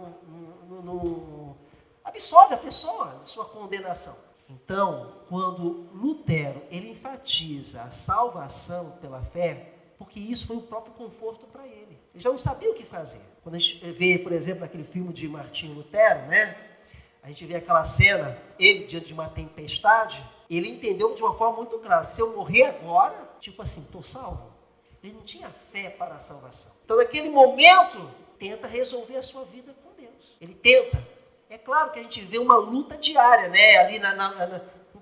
não absolve a pessoa de sua condenação? Então, quando Lutero ele enfatiza a salvação pela fé, porque isso foi o próprio conforto para ele. Ele já não sabia o que fazer. Quando a gente vê, por exemplo, naquele filme de Martinho Lutero, né? A gente vê aquela cena, ele diante de uma tempestade, ele entendeu de uma forma muito clara: se eu morrer agora, tipo assim, estou salvo. Ele não tinha fé para a salvação. Então, naquele momento, tenta resolver a sua vida com Deus. Ele tenta. É claro que a gente vê uma luta diária, né? Ali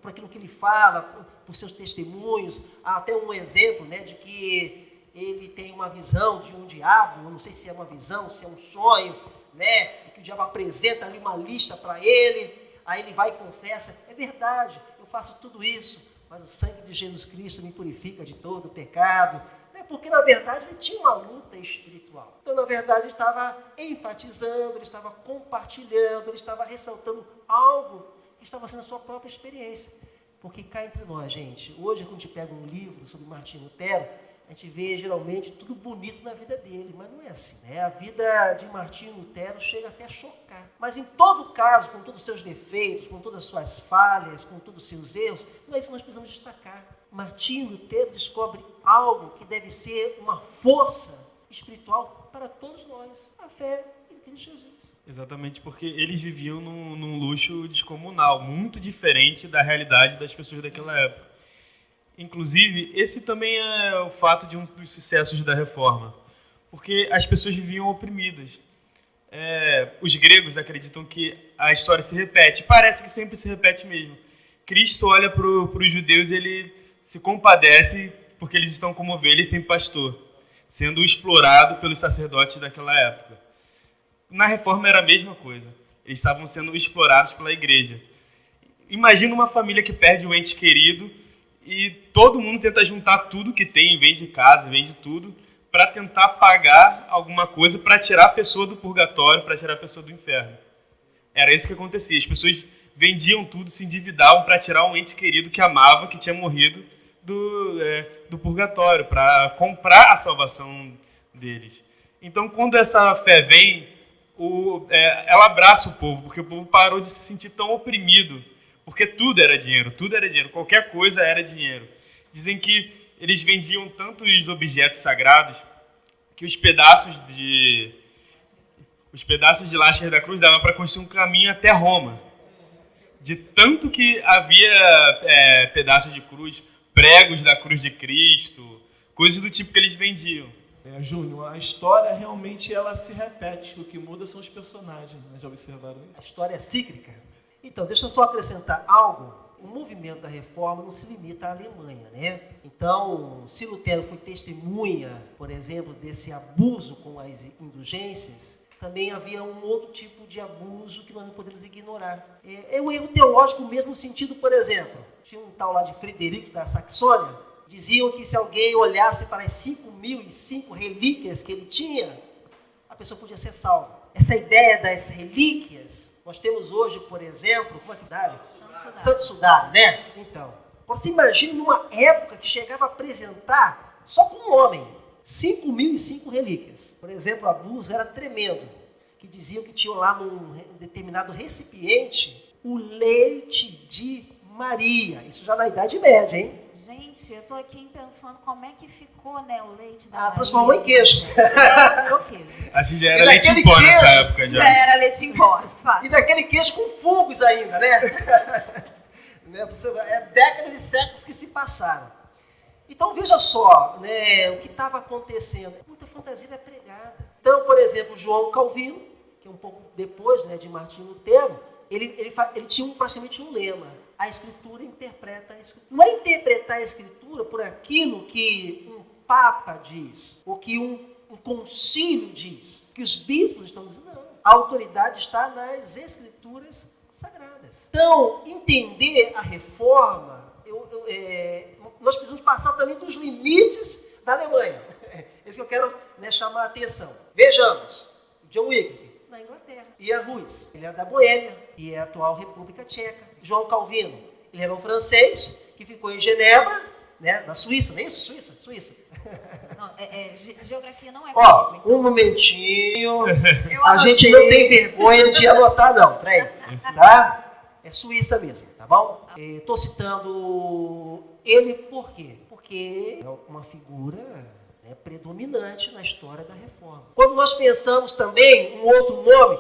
por aquilo que ele fala, por seus testemunhos. Há até um exemplo, né, de que ele tem uma visão de um diabo, eu não sei se é uma visão, se é um sonho, né? Que o diabo apresenta ali uma lista para ele, aí ele vai e confessa: é verdade, eu faço tudo isso, mas o sangue de Jesus Cristo me purifica de todo o pecado. Porque, na verdade, ele tinha uma luta espiritual. Então, na verdade, ele estava enfatizando, ele estava compartilhando, ele estava ressaltando algo que estava sendo a sua própria experiência. Porque cá entre nós, gente, hoje, quando a gente pega um livro sobre Martinho Lutero, a gente vê, geralmente, tudo bonito na vida dele, mas não é assim, né? A vida de Martinho Lutero chega até a chocar. Mas, em todo caso, com todos os seus defeitos, com todas as suas falhas, com todos os seus erros, não é isso que nós precisamos destacar. Martinho Lutero descobre algo que deve ser uma força espiritual para todos nós: a fé em Cristo Jesus.
Exatamente, porque eles viviam num luxo descomunal, muito diferente da realidade das pessoas daquela época. Inclusive, esse também é o fato de um dos sucessos da Reforma, porque as pessoas viviam oprimidas. Os gregos acreditam que a história se repete, parece que sempre se repete mesmo. Cristo olha para os judeus e ele se compadece porque eles estão como ovelhas sem pastor, sendo explorado pelos sacerdotes daquela época. Na Reforma era a mesma coisa. Eles estavam sendo explorados pela igreja. Imagina uma família que perde um ente querido e todo mundo tenta juntar tudo que tem, vende casa, vende tudo, para tentar pagar alguma coisa para tirar a pessoa do purgatório, para tirar a pessoa do inferno. Era isso que acontecia. As pessoas vendiam tudo, se endividavam para tirar um ente querido que amava, que tinha morrido do purgatório, para comprar a salvação deles. Então, quando essa fé vem, ela abraça o povo, porque o povo parou de se sentir tão oprimido, porque tudo era dinheiro, qualquer coisa era dinheiro. Dizem que eles vendiam tantos objetos sagrados que os pedaços de lascas da cruz davam para construir um caminho até Roma. De tanto que havia pedaços de cruz, pregos da cruz de Cristo, coisas do tipo que eles vendiam.
Júnior, a história realmente ela se repete, o que muda são os personagens, né? Já observaram isso?
A história é cíclica. Então, deixa eu só acrescentar algo. O movimento da Reforma não se limita à Alemanha, né? Então, se Lutero foi testemunha, por exemplo, desse abuso com as indulgências, também havia um outro tipo de abuso que nós não podemos ignorar. É um erro teológico mesmo no sentido, por exemplo, tinha um tal lá de Frederico da Saxônia, diziam que se alguém olhasse para as 5.005 relíquias que ele tinha, a pessoa podia ser salva. Essa ideia das relíquias, nós temos hoje, por exemplo, como é que dá? Santo Sudário, né? Então, você imagina numa época que chegava a apresentar, só com um homem, 5.005 relíquias. Por exemplo, o abuso era tremendo, que diziam que tinham lá num determinado recipiente o leite de Maria. Isso já na Idade Média, hein?
Gente, eu estou aqui pensando como é que ficou, né, o leite da Maria.
Transformou em queijo.
Acho que já era leite em pó nessa época.
Já era leite em pó.
E daquele queijo com fungos ainda, né? Décadas e séculos que se passaram. Então, veja só, né, o que estava acontecendo. Muita fantasia é pregada. Então, por exemplo, João Calvino, que é um pouco depois, né, de Martinho Lutero, ele tinha praticamente um lema: a Escritura interpreta a Escritura. Não é interpretar a Escritura por aquilo que um Papa diz, ou que um concílio diz, que os bispos estão dizendo. Não. A autoridade está nas Escrituras Sagradas. Então, entender a Reforma, nós precisamos passar também dos limites da Alemanha. É isso que eu quero, né, chamar a atenção. Vejamos, John Wycliffe, na Inglaterra. Ian Ruiz, ele era da Boêmia, que é a atual República Tcheca. João Calvino, ele era um francês que ficou em Genebra, né, na Suíça, não é isso? Suíça.
Não, geografia não é
Ó,
comigo, então.
Um momentinho. A gente não tem vergonha de anotar, não. Peraí. Tá? É Suíça mesmo, tá bom? Estou citando ele por quê? Porque é uma figura predominante na história da Reforma. Quando nós pensamos também, um outro nome,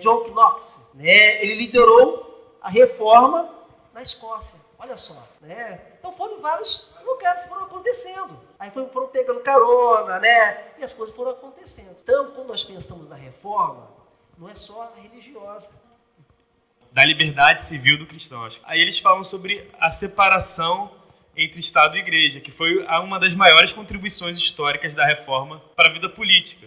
John Knox, ele liderou a Reforma na Escócia. Olha só, Então foram vários lugares que foram acontecendo. Aí foram pegando carona, e as coisas foram acontecendo. Então, quando nós pensamos na Reforma, não é só religiosa.
Da liberdade civil do cristão. Aí eles falam sobre a separação entre Estado e Igreja, que foi uma das maiores contribuições históricas da Reforma para a vida política.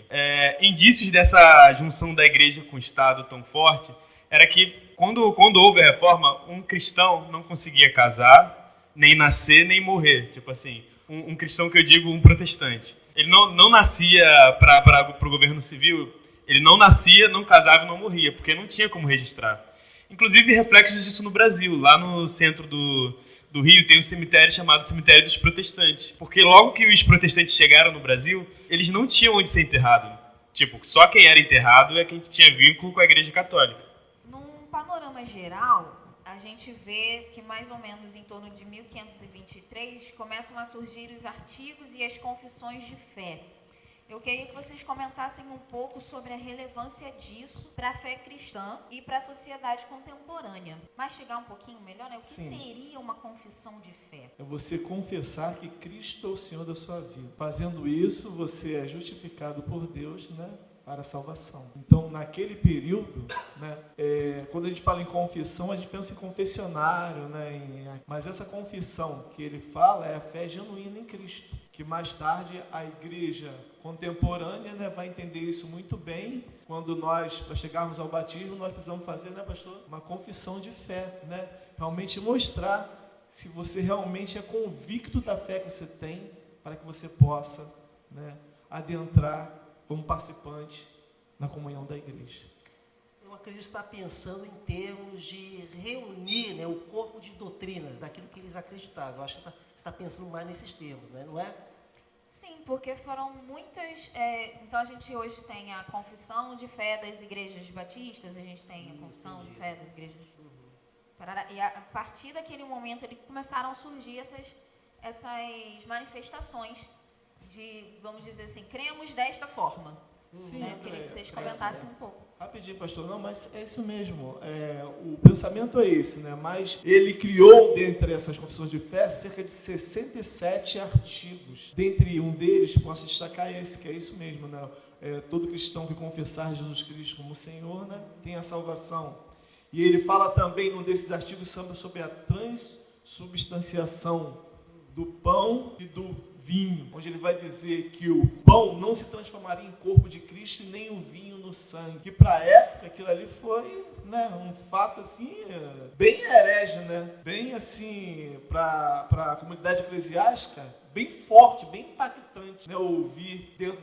Indícios dessa junção da Igreja com o Estado tão forte era que, quando houve a Reforma, um cristão não conseguia casar, nem nascer, nem morrer. Tipo assim, um cristão que eu digo, um protestante. Ele não nascia para o governo civil, ele não nascia, não casava e não morria, porque não tinha como registrar. Inclusive, reflexos disso no Brasil. Lá no centro do Rio tem um cemitério chamado Cemitério dos Protestantes. Porque logo que os protestantes chegaram no Brasil, eles não tinham onde ser enterrado. Tipo, só quem era enterrado é quem tinha vínculo com a Igreja Católica.
Num panorama geral, a gente vê que mais ou menos em torno de 1523 começam a surgir os artigos e as confissões de fé. Eu queria que vocês comentassem um pouco sobre a relevância disso para a fé cristã e para a sociedade contemporânea. Mastigar um pouquinho melhor, O que seria uma confissão de fé?
É você confessar que Cristo é o Senhor da sua vida. Fazendo isso, você é justificado por Deus, para a salvação. Então, naquele período, quando a gente fala em confissão, a gente pensa em confessionário, mas essa confissão que ele fala é a fé genuína em Cristo, que mais tarde a igreja contemporânea vai entender isso muito bem. Quando nós, para chegarmos ao batismo, nós precisamos fazer, pastor, uma confissão de fé, realmente mostrar se você realmente é convicto da fé que você tem, para que você possa adentrar como participante na comunhão da igreja.
Eu acredito estar pensando em termos de reunir o corpo de doutrinas, daquilo que eles acreditavam. Eu acho que está pensando mais nesses termos, não é?
Sim, porque foram muitas... então a gente hoje tem a confissão de fé das igrejas batistas, a gente tem a confissão de fé das igrejas... E a partir daquele momento começaram a surgir essas manifestações de, vamos dizer assim, cremos desta forma.
Sim,
Eu queria que vocês comentassem um pouco.
Rapidinho, pastor. Não, mas é isso mesmo. O pensamento é esse, Mas ele criou, dentre essas confissões de fé, cerca de 67 artigos. Dentre um deles, posso destacar esse, que é isso mesmo, todo cristão que confessar Jesus Cristo como Senhor, tem a salvação. E ele fala também, num desses artigos, sobre a transubstanciação do pão e do vinho, onde ele vai dizer que o pão não se transformaria em corpo de Cristo e nem o vinho no sangue. Que para a época aquilo ali foi um fato assim, bem herege, bem assim, para a comunidade eclesiástica, bem forte, bem impactante, ouvir dentro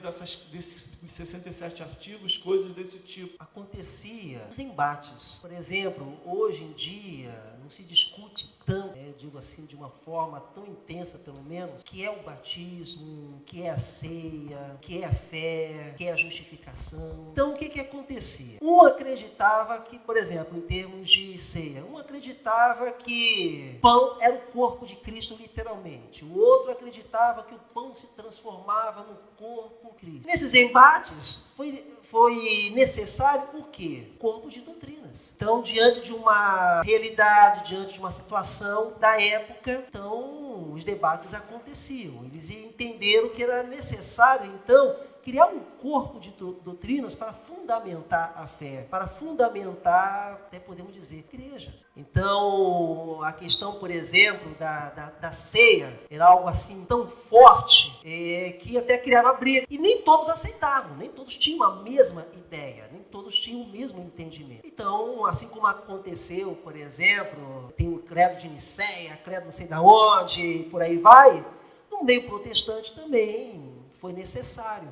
desses 67 artigos coisas desse tipo.
Acontecia os embates. Por exemplo, hoje em dia não se discute tanto, digo assim, de uma forma tão intensa, pelo menos, que é o batismo, que é a ceia, que é a fé, que é a justificação. Então, o que acontecia? Um acreditava que, por exemplo, em termos de ceia, um acreditava que pão era o corpo de Cristo, literalmente. O outro acreditava que o pão se transformava no corpo de Cristo. Nesses embates, foi necessário o quê? Corpo de doutrinas. Então, diante de uma realidade, diante de uma situação da época, então, os debates aconteciam. Eles entenderam que era necessário, então, criar um corpo de doutrinas para fundamentar a fé, para fundamentar, até podemos dizer, a igreja. Então, a questão, por exemplo, da ceia era algo assim tão forte que até criava briga. E nem todos aceitavam, nem todos tinham a mesma ideia, nem todos tinham o mesmo entendimento. Então, assim como aconteceu, por exemplo, tem o credo de Nicéia, credo não sei de onde, por aí vai, no meio protestante também foi necessário,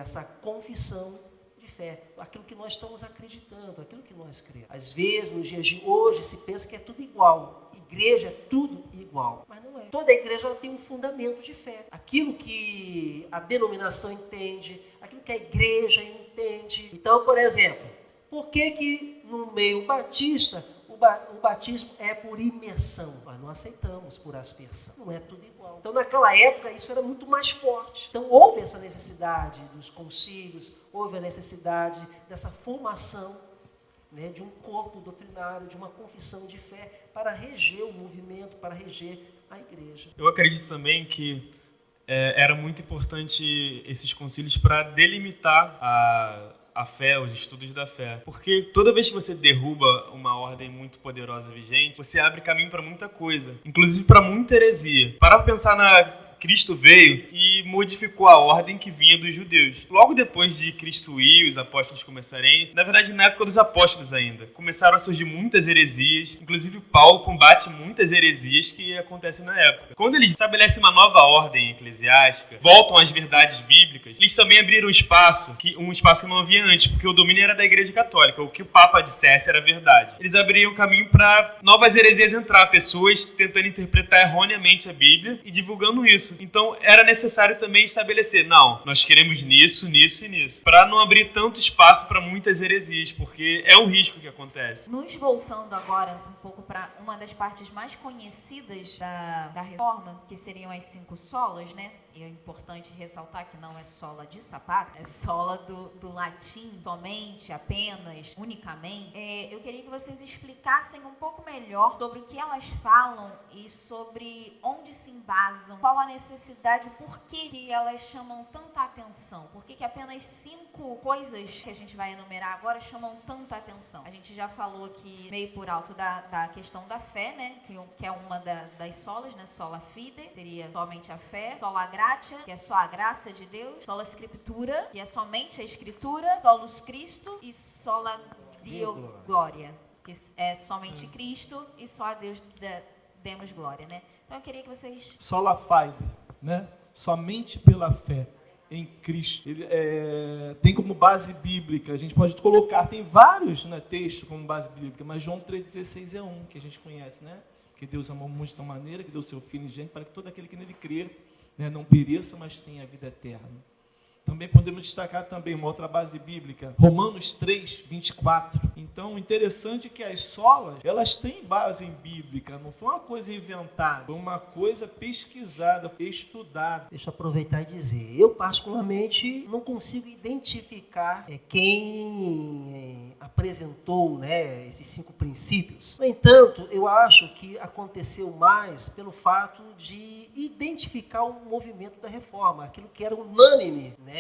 essa confissão de fé, aquilo que nós estamos acreditando, aquilo que nós cremos. Às vezes, nos dias de hoje, se pensa que é tudo igual. Igreja é tudo igual, mas não é. Toda igreja ela tem um fundamento de fé. Aquilo que a denominação entende, aquilo que a igreja entende. Então, por exemplo, por que no meio batista o o batismo é por imersão. Nós não aceitamos por aspersão. Não é tudo igual. Então, naquela época, isso era muito mais forte. Então, houve essa necessidade dos concílios, houve a necessidade dessa formação, né, de um corpo doutrinário, de uma confissão de fé para reger o movimento, para reger a igreja.
Eu acredito também que era muito importante esses concílios para delimitar a fé, os estudos da fé. Porque toda vez que você derruba uma ordem muito poderosa vigente, você abre caminho para muita coisa, inclusive para muita heresia. Para pensar Cristo veio e modificou a ordem que vinha dos judeus. Logo depois de Cristo ir, os apóstolos começarem, na verdade na época dos apóstolos ainda, começaram a surgir muitas heresias, inclusive Paulo combate muitas heresias que acontecem na época. Quando eles estabelecem uma nova ordem eclesiástica, voltam às verdades bíblicas, eles também abriram um espaço que não havia antes, porque o domínio era da Igreja Católica, o que o Papa dissesse era verdade. Eles abriam caminho para novas heresias entrar, pessoas tentando interpretar erroneamente a Bíblia e divulgando isso. Então, era necessário também estabelecer, não, nós queremos nisso, nisso e nisso, para não abrir tanto espaço para muitas heresias, porque é um risco que acontece.
Nos voltando agora um pouco para uma das partes mais conhecidas da reforma, que seriam as 5 solas, né? E é importante ressaltar que não é sola de sapato, é sola do latim, somente, apenas, unicamente. Eu queria que vocês explicassem um pouco melhor sobre o que elas falam e sobre onde se embasam, qual a necessidade, por que elas chamam tanta atenção, por que apenas 5 coisas que a gente vai enumerar agora chamam tanta atenção. A gente já falou aqui meio por alto da questão da fé, né, que é uma das solas, né, sola fide, seria somente a fé, sola gratia, que é só a graça de Deus, sola scriptura, que é somente a escritura, solus Cristo e sola Deo glória, que é somente Cristo e só a Deus demos glória, né? Então eu queria que vocês...
Sola fide, né? Somente pela fé em Cristo. Ele, tem como base bíblica, a gente pode colocar, tem vários, né, textos como base bíblica, mas João 3,16 é um que a gente conhece, né? Que Deus amou muito de tal maneira que deu o seu Filho unigênito para que todo aquele que nele crer, né, não pereça, mas tenha a vida eterna. Também podemos destacar também uma outra base bíblica, Romanos 3, 24. Então, interessante é que as solas, elas têm base bíblica, não foi uma coisa inventada, foi uma coisa pesquisada, estudada.
Deixa eu aproveitar e dizer, eu particularmente não consigo identificar quem apresentou, né, esses 5 princípios. No entanto, eu acho que aconteceu mais pelo fato de identificar o movimento da reforma, aquilo que era unânime, né,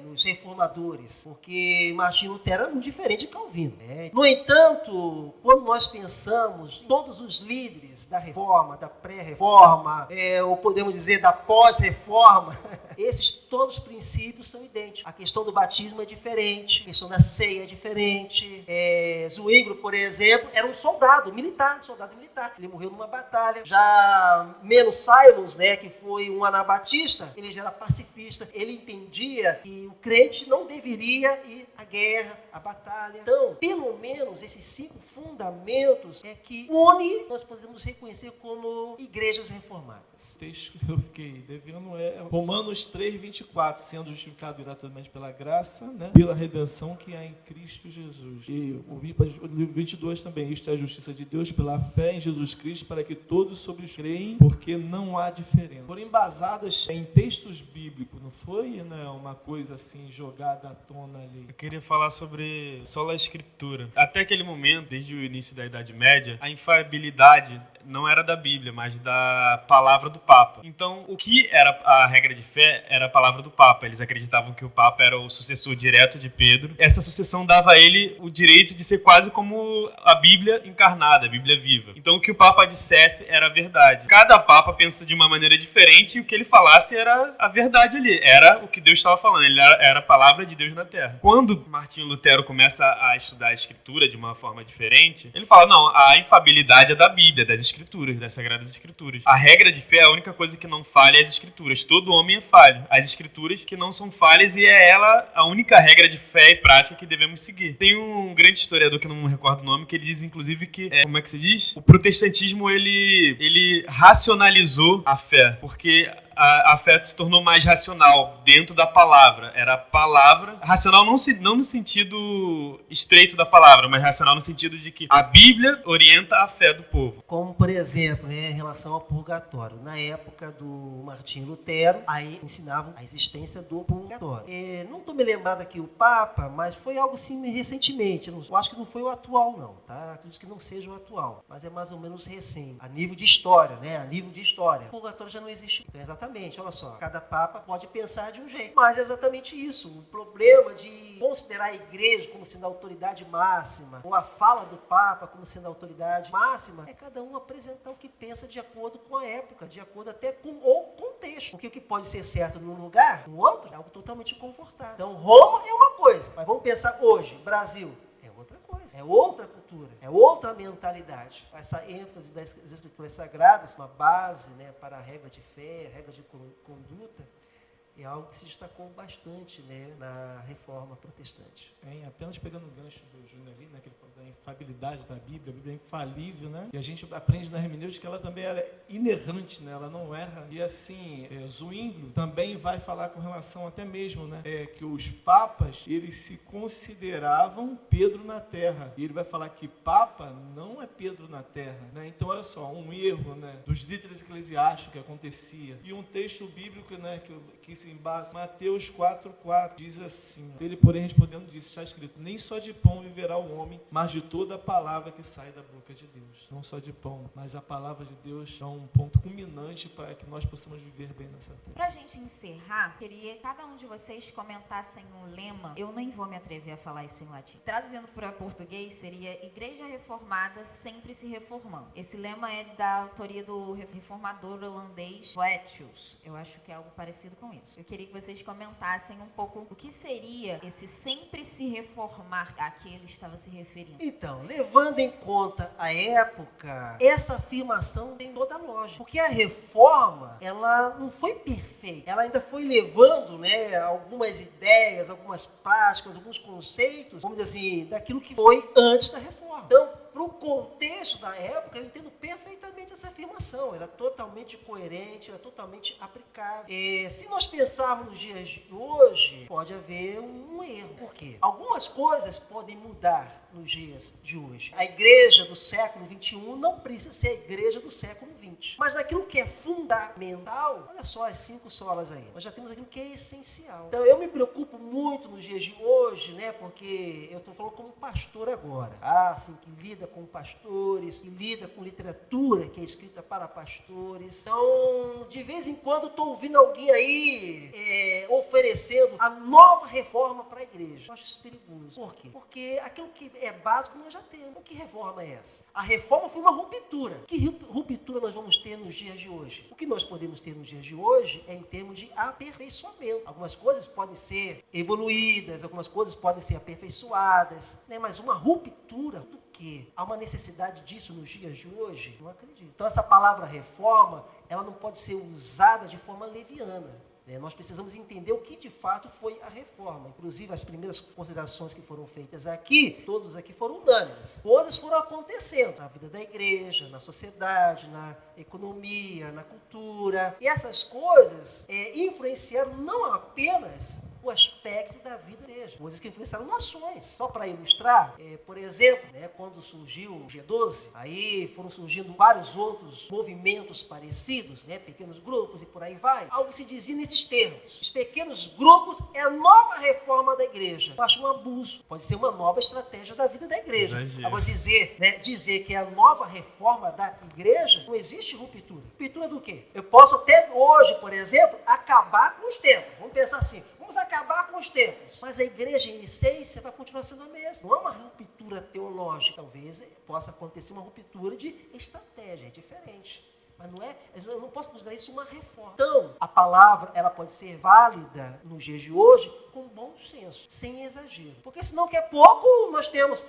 nos reformadores, porque Martinho Lutero era muito diferente de Calvino, né? No entanto, quando nós pensamos em todos os líderes da reforma, da pré-reforma, ou podemos dizer da pós-reforma, todos os princípios são idênticos. A questão do batismo é diferente, a questão da ceia é diferente. Zwinglio, por exemplo, era um soldado militar. Ele morreu numa batalha. Já Menos Simons, né, que foi um anabatista, ele já era pacifista. Ele entendia que o crente não deveria ir à guerra, à batalha. Então, pelo menos esses 5 fundamentos é que nós podemos reconhecer como igrejas reformadas.
O texto que eu fiquei devendo é Romanos 3, 24, sendo justificado gratuitamente pela graça, né, pela redenção que há em Cristo Jesus. E o livro 22 também, isto é a justiça de Deus pela fé em Jesus Cristo, para que todos sobre os creem, porque não há diferença. Foram embasadas em textos bíblicos, não foi, né, uma coisa assim jogada à tona ali.
Eu queria falar sobre sola escritura. Até aquele momento, desde o início da Idade Média, a infalibilidade não era da Bíblia, mas da palavra do Papa. Então, o que era a regra de fé era a palavra do Papa. Eles acreditavam que o Papa era o sucessor direto de Pedro. Essa sucessão dava a ele o direito de ser quase como a Bíblia encarnada, a Bíblia viva. Então, o que o Papa dissesse era a verdade. Cada Papa pensa de uma maneira diferente e o que ele falasse era a verdade ali. Era o que Deus estava falando. Ele era a palavra de Deus na Terra. Quando Martinho Lutero começa a estudar a Escritura de uma forma diferente, ele fala, não, a infabilidade é da Bíblia, das Escrituras, das Sagradas Escrituras. A regra de fé, a única coisa que não falha é as Escrituras. Todo homem é falho. As Escrituras que não são falhas e é ela a única regra de fé e prática que devemos seguir. Tem um grande historiador que eu não me recordo o nome, que ele diz, inclusive, que, como é que se diz? O protestantismo, ele racionalizou a fé, porque a fé se tornou mais racional dentro da palavra. Era a palavra, racional não no sentido estreito da palavra, mas racional no sentido de que a Bíblia orienta a fé do povo.
Como, por exemplo, em relação ao purgatório. Na época do Martinho Lutero, aí ensinavam a existência do purgatório. Não estou me lembrado aqui o Papa, mas foi algo assim recentemente. Eu acho que não foi o atual, não, tá? Acredito que não seja o atual, mas é mais ou menos recente. A nível de história, né? A nível de história. O purgatório já não existe. Então, exatamente, olha só. Cada Papa pode pensar de um jeito. Mas é exatamente isso. O problema de considerar a igreja como sendo a autoridade máxima, ou a fala do Papa como sendo a autoridade máxima, é cada um apresentar o que pensa de acordo com a época, de acordo até com o contexto. Porque o que pode ser certo num lugar, no outro, é algo totalmente confortável. Então, Roma é uma coisa, mas vamos pensar hoje, Brasil, é outra coisa, é outra cultura, é outra mentalidade. Essa ênfase das escrituras sagradas, uma base, né, para a regra de fé, a regra de conduta, é algo que se destacou bastante, né, na reforma protestante.
Apenas pegando o gancho do Júnior ali, né, que ele falou da infalibilidade da Bíblia, a Bíblia é infalível, né? E a gente aprende na hermenêutica que ela também é inerrante, né? Ela não erra. E assim, Zwinglio também vai falar com relação até mesmo, né, que os papas, eles se consideravam Pedro na terra. E ele vai falar que papa não é Pedro na terra, né? Então, olha só, um erro, né, dos líderes eclesiásticos que acontecia. E um texto bíblico, né, que se embasa, Mateus 4:4, diz assim: ele, porém, respondendo, disse, está escrito, nem só de pão viverá o homem, mas de toda a palavra que sai da boca de Deus. Não só de pão, mas a palavra de Deus é um ponto culminante para que nós possamos viver bem nessa terra.
Pra gente encerrar, queria que cada um de vocês comentassem um lema. Eu nem vou me atrever a falar isso em latim. Traduzindo para português, seria Igreja Reformada sempre se reformando. Esse lema é da autoria do reformador holandês Boethius. Eu acho que é algo parecido com isso. Eu queria que vocês comentassem um pouco o que seria esse sempre se reformar a que ele estava se referindo.
Então, levando em conta a época, essa afirmação tem toda a lógica. Porque a reforma, ela não foi perfeita. Ela ainda foi levando, né, algumas ideias, algumas práticas, alguns conceitos, vamos dizer assim, daquilo que foi antes da reforma. Então, para o contexto da época, eu entendo perfeitamente essa afirmação. Ela é totalmente coerente, ela é totalmente aplicável. Se nós pensarmos nos dias de hoje, pode haver um erro. Por quê? Algumas coisas podem mudar nos dias de hoje. A igreja do século XXI não precisa ser a igreja do século XX. Mas naquilo que é fundamental, olha só as 5 solas aí. Nós já temos aquilo que é essencial. Então eu me preocupo muito nos dias de hoje, né? Porque eu estou falando como pastor agora. Assim, que lida com pastores, que lida com literatura que é escrita para pastores. Então, de vez em quando, estou ouvindo alguém aí oferecendo a nova reforma para a igreja. Eu acho isso perigoso. Por quê? Porque aquilo que é básico nós já temos. Que reforma é essa? A reforma foi uma ruptura. Que ruptura nós vamos ter nos dias de hoje? O que nós podemos ter nos dias de hoje é em termos de aperfeiçoamento. Algumas coisas podem ser evoluídas, algumas coisas podem ser aperfeiçoadas, né? Mas uma ruptura do quê? Há uma necessidade disso nos dias de hoje? Não acredito. Então essa palavra reforma, ela não pode ser usada de forma leviana. Nós precisamos entender o que de fato foi a reforma. Inclusive, as primeiras considerações que foram feitas aqui, todos aqui foram unânimes. Coisas foram acontecendo na vida da igreja, na sociedade, na economia, na cultura. E essas coisas influenciaram não apenas o aspecto da vida da igreja, coisas que influenciaram nações. Só para ilustrar, por exemplo, quando surgiu o G12, aí foram surgindo vários outros movimentos parecidos, pequenos grupos e por aí vai. Algo se dizia nesses termos. Os pequenos grupos é a nova reforma da igreja. Eu acho um abuso. Pode ser uma nova estratégia da vida da igreja. Agora dizer que é a nova reforma da igreja, não existe ruptura. Ruptura do quê? Eu posso até hoje, por exemplo, acabar com os tempos. Vamos pensar assim. Vamos acabar com os tempos. Mas a igreja, em essência, vai continuar sendo a mesma. Não é uma ruptura teológica. Talvez possa acontecer uma ruptura de estratégia, é diferente. Mas não é, eu não posso considerar isso uma reforma. Então, a palavra ela pode ser válida nos dias de hoje com bom senso, sem exagero. Porque senão, daqui a pouco, nós temos,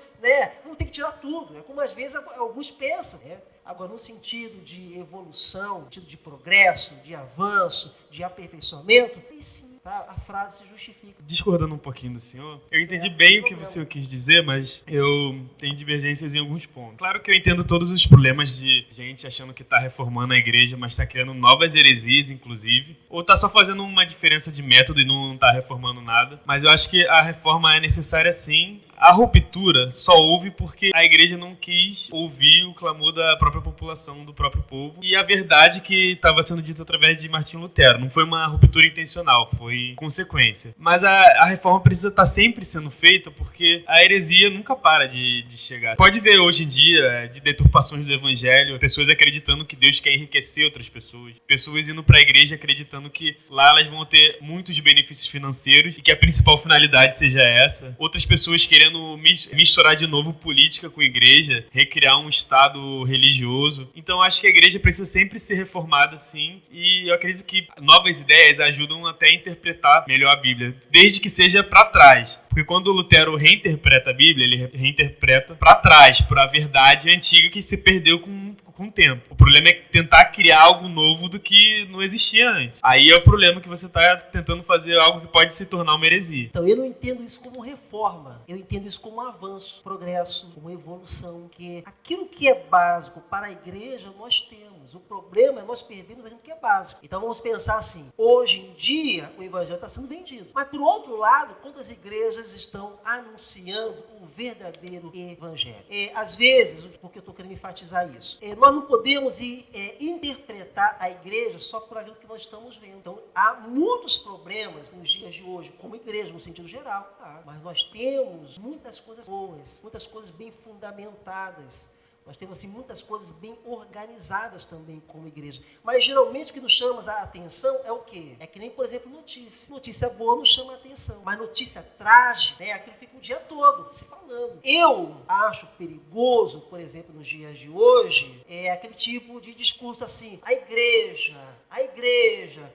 vamos ter que tirar tudo. É como às vezes alguns pensam, Agora, no sentido de evolução, no sentido de progresso, de avanço, de aperfeiçoamento, aí sim, tá? A frase se justifica.
Discordando um pouquinho do senhor, eu entendi bem o que o senhor quis dizer, mas eu tenho divergências em alguns pontos. Claro que eu entendo todos os problemas de gente achando que está reformando a igreja, mas está criando novas heresias, inclusive, ou está só fazendo uma diferença de método e não está reformando nada. Mas eu acho que a reforma é necessária sim. A ruptura só houve porque a igreja não quis ouvir o clamor da própria população, do próprio povo, e a verdade que estava sendo dita através de Martinho Lutero. Não foi uma ruptura intencional, foi consequência. Mas a reforma precisa estar sempre sendo feita porque a heresia nunca para de chegar. Pode ver hoje em dia de deturpações do evangelho, pessoas acreditando que Deus quer enriquecer outras pessoas, pessoas indo para a igreja acreditando que lá elas vão ter muitos benefícios financeiros e que a principal finalidade seja essa. Outras pessoas querendo misturar de novo política com igreja, recriar um estado religioso. Então acho que a igreja precisa sempre ser reformada, sim, e eu acredito que novas ideias ajudam até a interpretar melhor a Bíblia, desde que seja para trás. Porque quando Lutero reinterpreta a Bíblia, ele reinterpreta para trás, para a verdade antiga que se perdeu com o tempo. O problema é tentar criar algo novo do que não existia antes. Aí é o problema que você está tentando fazer algo que pode se tornar uma heresia.
Então eu não entendo isso como reforma, eu entendo isso como avanço, progresso, como evolução, que aquilo que é básico para a igreja nós temos. O problema é nós perdemos aquilo que é básico. Então vamos pensar assim, hoje em dia o evangelho está sendo vendido. Mas por outro lado, quantas igrejas estão anunciando o verdadeiro evangelho? Às vezes, porque eu estou querendo enfatizar isso, nós não podemos interpretar a igreja só por aquilo que nós estamos vendo. Então há muitos problemas nos dias de hoje, como igreja, no sentido geral, tá? Mas nós temos muitas coisas boas, muitas coisas bem fundamentadas. Nós temos assim, muitas coisas bem organizadas também como igreja. Mas geralmente o que nos chama a atenção é o quê? É que nem, por exemplo, notícia. Notícia boa não chama a atenção. Mas notícia trágica, né? Aquilo fica o dia todo se falando. Eu acho perigoso, por exemplo, nos dias de hoje, aquele tipo de discurso assim, a igreja,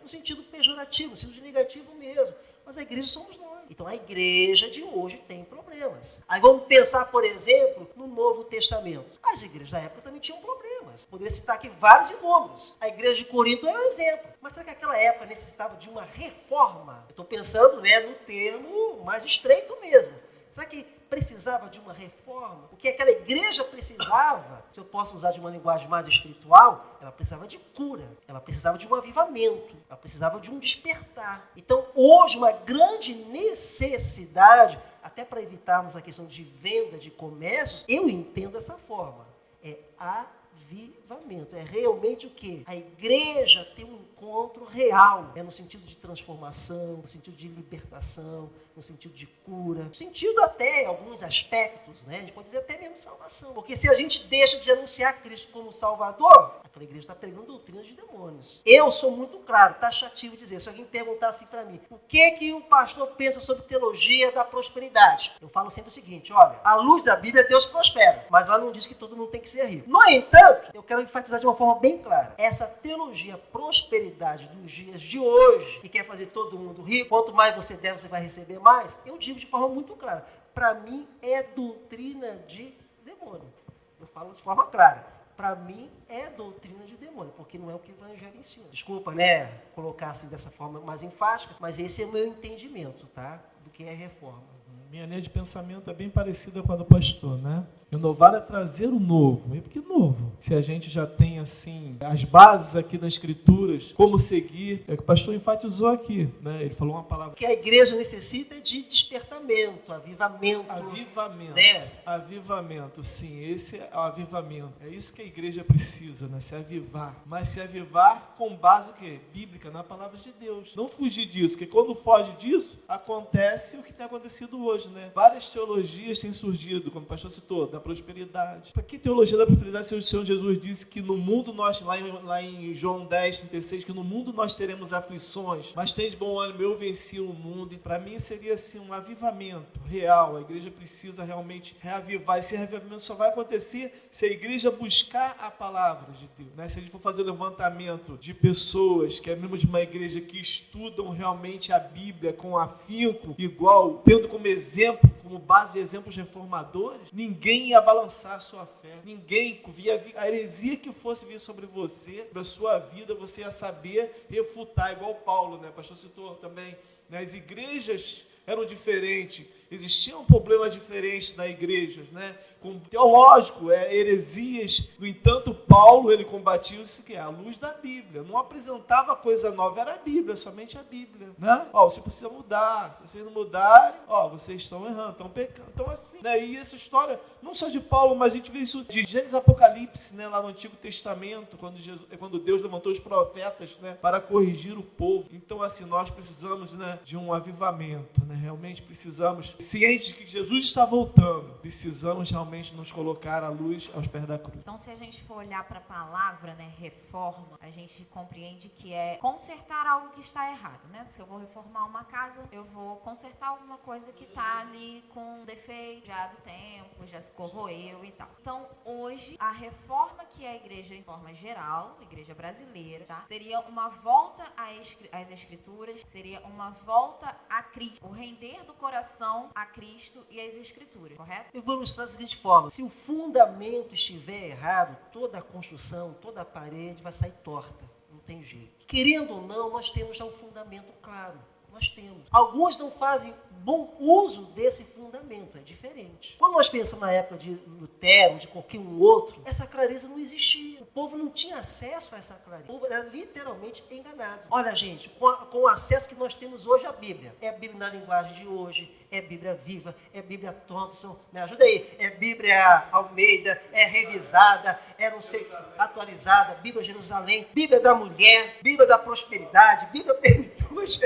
no sentido pejorativo, no sentido negativo mesmo. Mas a igreja somos nós. Então a igreja de hoje tem problemas. Aí vamos pensar, por exemplo, no Novo Testamento. As igrejas da época também tinham problemas. Poderia citar aqui vários inúmeros. A igreja de Corinto é um exemplo. Mas será que aquela época necessitava de uma reforma? Eu estou pensando, no termo mais estreito mesmo. Será que precisava de uma reforma? O que aquela igreja precisava, se eu posso usar de uma linguagem mais espiritual, ela precisava de cura, ela precisava de um avivamento, ela precisava de um despertar. Então, hoje, uma grande necessidade, até para evitarmos a questão de venda, de comércio, eu entendo dessa forma, é avivamento. É realmente o quê? A igreja tem um encontro real, no sentido de transformação, no sentido de libertação, no sentido de cura, no sentido até, em alguns aspectos, a gente pode dizer até mesmo salvação. Porque se a gente deixa de anunciar Cristo como Salvador, aquela igreja está pregando doutrina de demônios. Eu sou muito claro, taxativo dizer, se alguém perguntar assim para mim, o que o pastor pensa sobre teologia da prosperidade? Eu falo sempre o seguinte, olha, à luz da Bíblia Deus prospera, mas lá não diz que todo mundo tem que ser rico. No entanto, eu quero enfatizar de uma forma bem clara, essa teologia prosperidade dos dias de hoje, que quer fazer todo mundo rico, quanto mais você der, você vai receber mais, eu digo de forma muito clara, para mim é doutrina de demônio. Eu falo de forma clara. Para mim é doutrina de demônio, porque não é o que o evangelho ensina. Desculpa, colocar assim dessa forma mais enfática, mas esse é o meu entendimento, tá? Do que é reforma.
Minha linha de pensamento é bem parecida com a do pastor, Inovar é trazer o novo. E por que novo? Se a gente já tem, assim, as bases aqui das escrituras, como seguir, é o que o pastor enfatizou aqui, Ele falou uma palavra.
O que a igreja necessita é de despertamento, avivamento.
Avivamento. Avivamento, sim, esse é o avivamento. É isso que a igreja precisa, Se avivar. Mas se avivar com base o quê? Bíblica, na palavra de Deus. Não fugir disso, porque quando foge disso, acontece o que tem acontecido hoje, Várias teologias têm surgido, como o pastor citou, da prosperidade. Para que teologia da prosperidade se o Senhor Jesus disse que no mundo nós, lá em João 10:36, que no mundo nós teremos aflições, mas tem de bom ânimo, eu venci o mundo. E para mim seria assim um avivamento real. A igreja precisa realmente reavivar. Esse reavivamento só vai acontecer se a igreja buscar a palavra de Deus. Se a gente for fazer o levantamento de pessoas que é mesmo de uma igreja que estudam realmente a Bíblia com afinco, igual, tendo como exemplo, com como base de exemplos reformadores, ninguém ia balançar a sua fé. Ninguém via a heresia que fosse vir sobre você, sobre a sua vida, você ia saber refutar, igual Paulo, né? O pastor citou também, né? As igrejas eram diferentes, existiam problemas diferentes na igreja, né? Com teológico, heresias. No entanto, Paulo, ele combatia isso que é a luz da Bíblia. Não apresentava coisa nova, era a Bíblia, somente a Bíblia, né? Você precisa mudar. Se vocês não mudarem, vocês estão errando, estão pecando. Então assim, né? E essa história, não só de Paulo, mas a gente vê isso de Gênesis e Apocalipse, né? Lá no Antigo Testamento, quando Deus levantou os profetas, né? Para corrigir o povo. Então assim, nós precisamos, né? De um avivamento, né? Realmente precisamos, cientes de que Jesus está voltando, precisamos realmente nos colocar à luz aos pés da cruz.
Então, se a gente for olhar para a palavra, né, reforma, a gente compreende que é consertar algo que está errado, né? Se eu vou reformar uma casa, eu vou consertar alguma coisa que está ali com defeito, já do tempo, já se corroeu e tal. Então, hoje, a reforma que a igreja, em forma geral, a igreja brasileira, tá? Seria uma volta às escrituras, seria uma volta a Cristo, o render do coração a Cristo e às escrituras, correto?
Eu vou ilustrar da seguinte forma: se o fundamento estiver errado, toda a construção, toda a parede vai sair torta, não tem jeito. Querendo ou não, nós temos já um fundamento claro. Nós temos. Alguns não fazem bom uso desse fundamento, é diferente. Quando nós pensamos na época de Lutero, de qualquer um outro, essa clareza não existia. O povo não tinha acesso a essa clareza. O povo era literalmente enganado. Olha, gente, com o acesso que nós temos hoje à Bíblia, é a Bíblia na linguagem de hoje, é Bíblia Viva, é Bíblia Thompson, me ajuda aí, é Bíblia Almeida, é revisada, é não sei, atualizada, Bíblia Jerusalém, Bíblia da Mulher, Bíblia da Prosperidade, Bíblia Plenitude.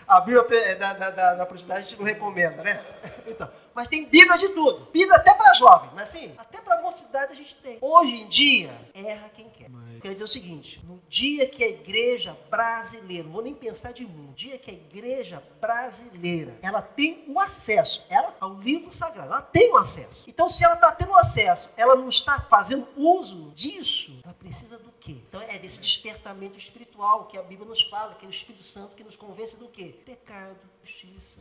A Bíblia da prosperidade a gente não recomenda, né? Então, mas tem Bíblia de tudo. Bíblia até para jovem, mas assim, até para mocidade a gente tem. Hoje em dia, erra quem quer. Quer dizer o seguinte: no dia que a igreja brasileira, não vou nem pensar de mundo, no dia que a igreja brasileira, ela tem o acesso, ao livro sagrado, ela tem o acesso. Então, se ela está tendo acesso, ela não está fazendo uso disso, ela precisa do quê? Então, é desse despertamento espiritual que a Bíblia nos fala, que é o Espírito Santo que nos convence do quê? Pecado, justiça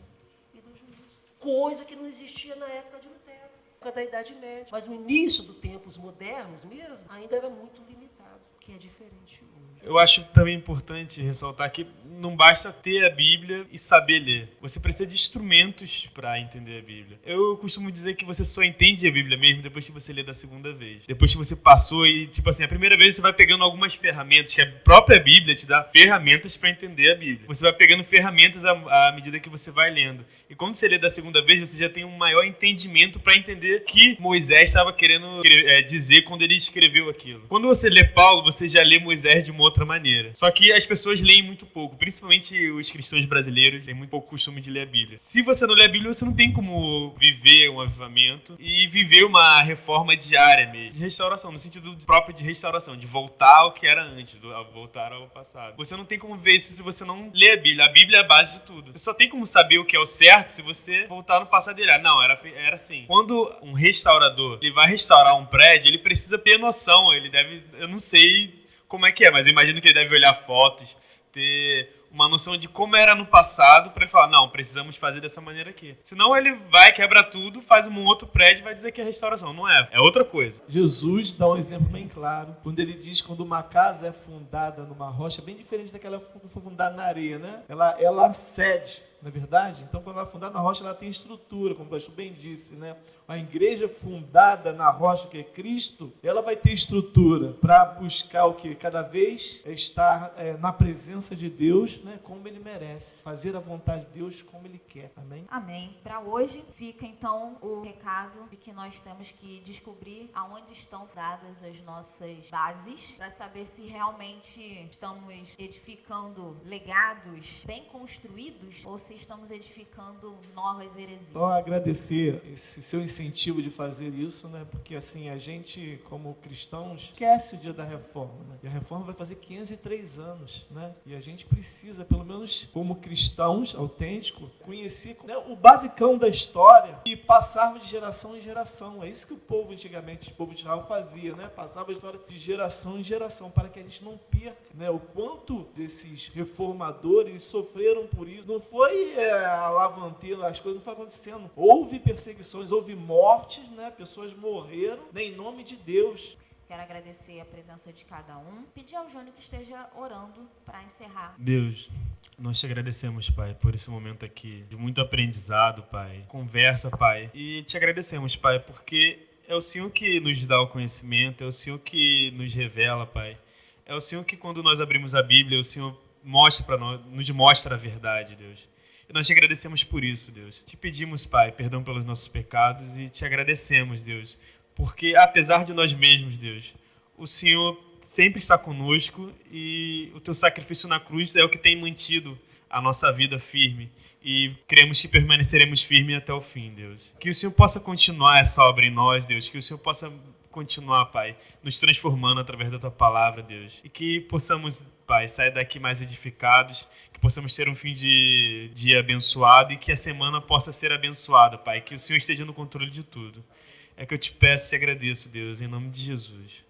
e do juízo. Coisa que não existia na época de Lutero, na época da Idade Média. Mas no início dos tempos modernos mesmo, ainda era muito limitado, que é diferente hoje.
Eu acho também importante ressaltar que não basta ter a Bíblia e saber ler. Você precisa de instrumentos para entender a Bíblia. Eu costumo dizer que você só entende a Bíblia mesmo depois que você lê da segunda vez. Depois que você passou e, a primeira vez você vai pegando algumas ferramentas, que a própria Bíblia te dá ferramentas para entender a Bíblia. Você vai pegando ferramentas à medida que você vai lendo. E quando você lê da segunda vez, você já tem um maior entendimento para entender o que Moisés estava querendo dizer quando ele escreveu aquilo. Quando você lê Paulo, você já lê Moisés de uma outra maneira. Só que as pessoas leem muito pouco, principalmente os cristãos brasileiros têm muito pouco costume de ler a Bíblia. Se você não lê a Bíblia, você não tem como viver um avivamento e viver uma reforma diária mesmo, de restauração, no sentido próprio de restauração, de voltar ao que era antes, voltar ao passado. Você não tem como ver isso se você não lê a Bíblia. A Bíblia é a base de tudo. Você só tem como saber o que é o certo se você voltar no passado dele. Era assim. Quando um restaurador ele vai restaurar um prédio, ele precisa ter noção, eu não sei como é que é, mas eu imagino que ele deve olhar fotos, ter uma noção de como era no passado para ele falar, não, precisamos fazer dessa maneira aqui. Senão ele vai, quebra tudo, faz um outro prédio e vai dizer que é restauração. Não é, é outra coisa.
Jesus dá um exemplo bem claro, quando ele diz que quando uma casa é fundada numa rocha, bem diferente daquela que foi fundada na areia, né? Ela cede, não é verdade? Então, quando ela é fundada na rocha, ela tem estrutura, como o pastor bem disse, né? A igreja fundada na rocha, que é Cristo, ela vai ter estrutura para buscar o que? Cada vez estar na presença de Deus, né? Como Ele merece. Fazer a vontade de Deus como Ele quer. Amém?
Amém. Para hoje, fica então o recado de que nós temos que descobrir aonde estão dadas as nossas bases, para saber se realmente estamos edificando legados bem construídos ou se estamos edificando novas heresias.
Só agradecer esse seu incentivo de fazer isso, né? Porque assim, a gente, como cristãos, esquece o dia da reforma, né? E a reforma vai fazer 503 anos, né? E a gente precisa, pelo menos como cristãos autênticos, conhecer, né, o basicão da história e passarmos de geração em geração. É isso que o povo antigamente, o povo de Israel fazia, né? Passava a história de geração em geração, para que a gente não perca, né? O quanto desses reformadores sofreram por isso. Não foi foi a lavanteira, as coisas não foram acontecendo. Houve perseguições, houve mortes, né? Pessoas morreram, em nome de Deus.
Quero agradecer a presença de cada um. Pedir ao Jônio que esteja orando para encerrar.
Deus, nós te agradecemos, Pai, por esse momento aqui de muito aprendizado, Pai, conversa, Pai. E te agradecemos, Pai, porque é o Senhor que nos dá o conhecimento, é o Senhor que nos revela, Pai. É o Senhor que, quando nós abrimos a Bíblia, o Senhor mostra para nós, nos mostra a verdade, Deus. E nós te agradecemos por isso, Deus. Te pedimos, Pai, perdão pelos nossos pecados e te agradecemos, Deus, porque apesar de nós mesmos, Deus, o Senhor sempre está conosco e o teu sacrifício na cruz é o que tem mantido a nossa vida firme. E cremos que permaneceremos firmes até o fim, Deus. Que o Senhor possa continuar essa obra em nós, Deus. Que o Senhor possa continuar, Pai, nos transformando através da Tua palavra, Deus. E que possamos, Pai, sair daqui mais edificados, que possamos ter um fim de dia abençoado e que a semana possa ser abençoada, Pai. Que o Senhor esteja no controle de tudo. É que eu te peço e te agradeço, Deus, em nome de Jesus.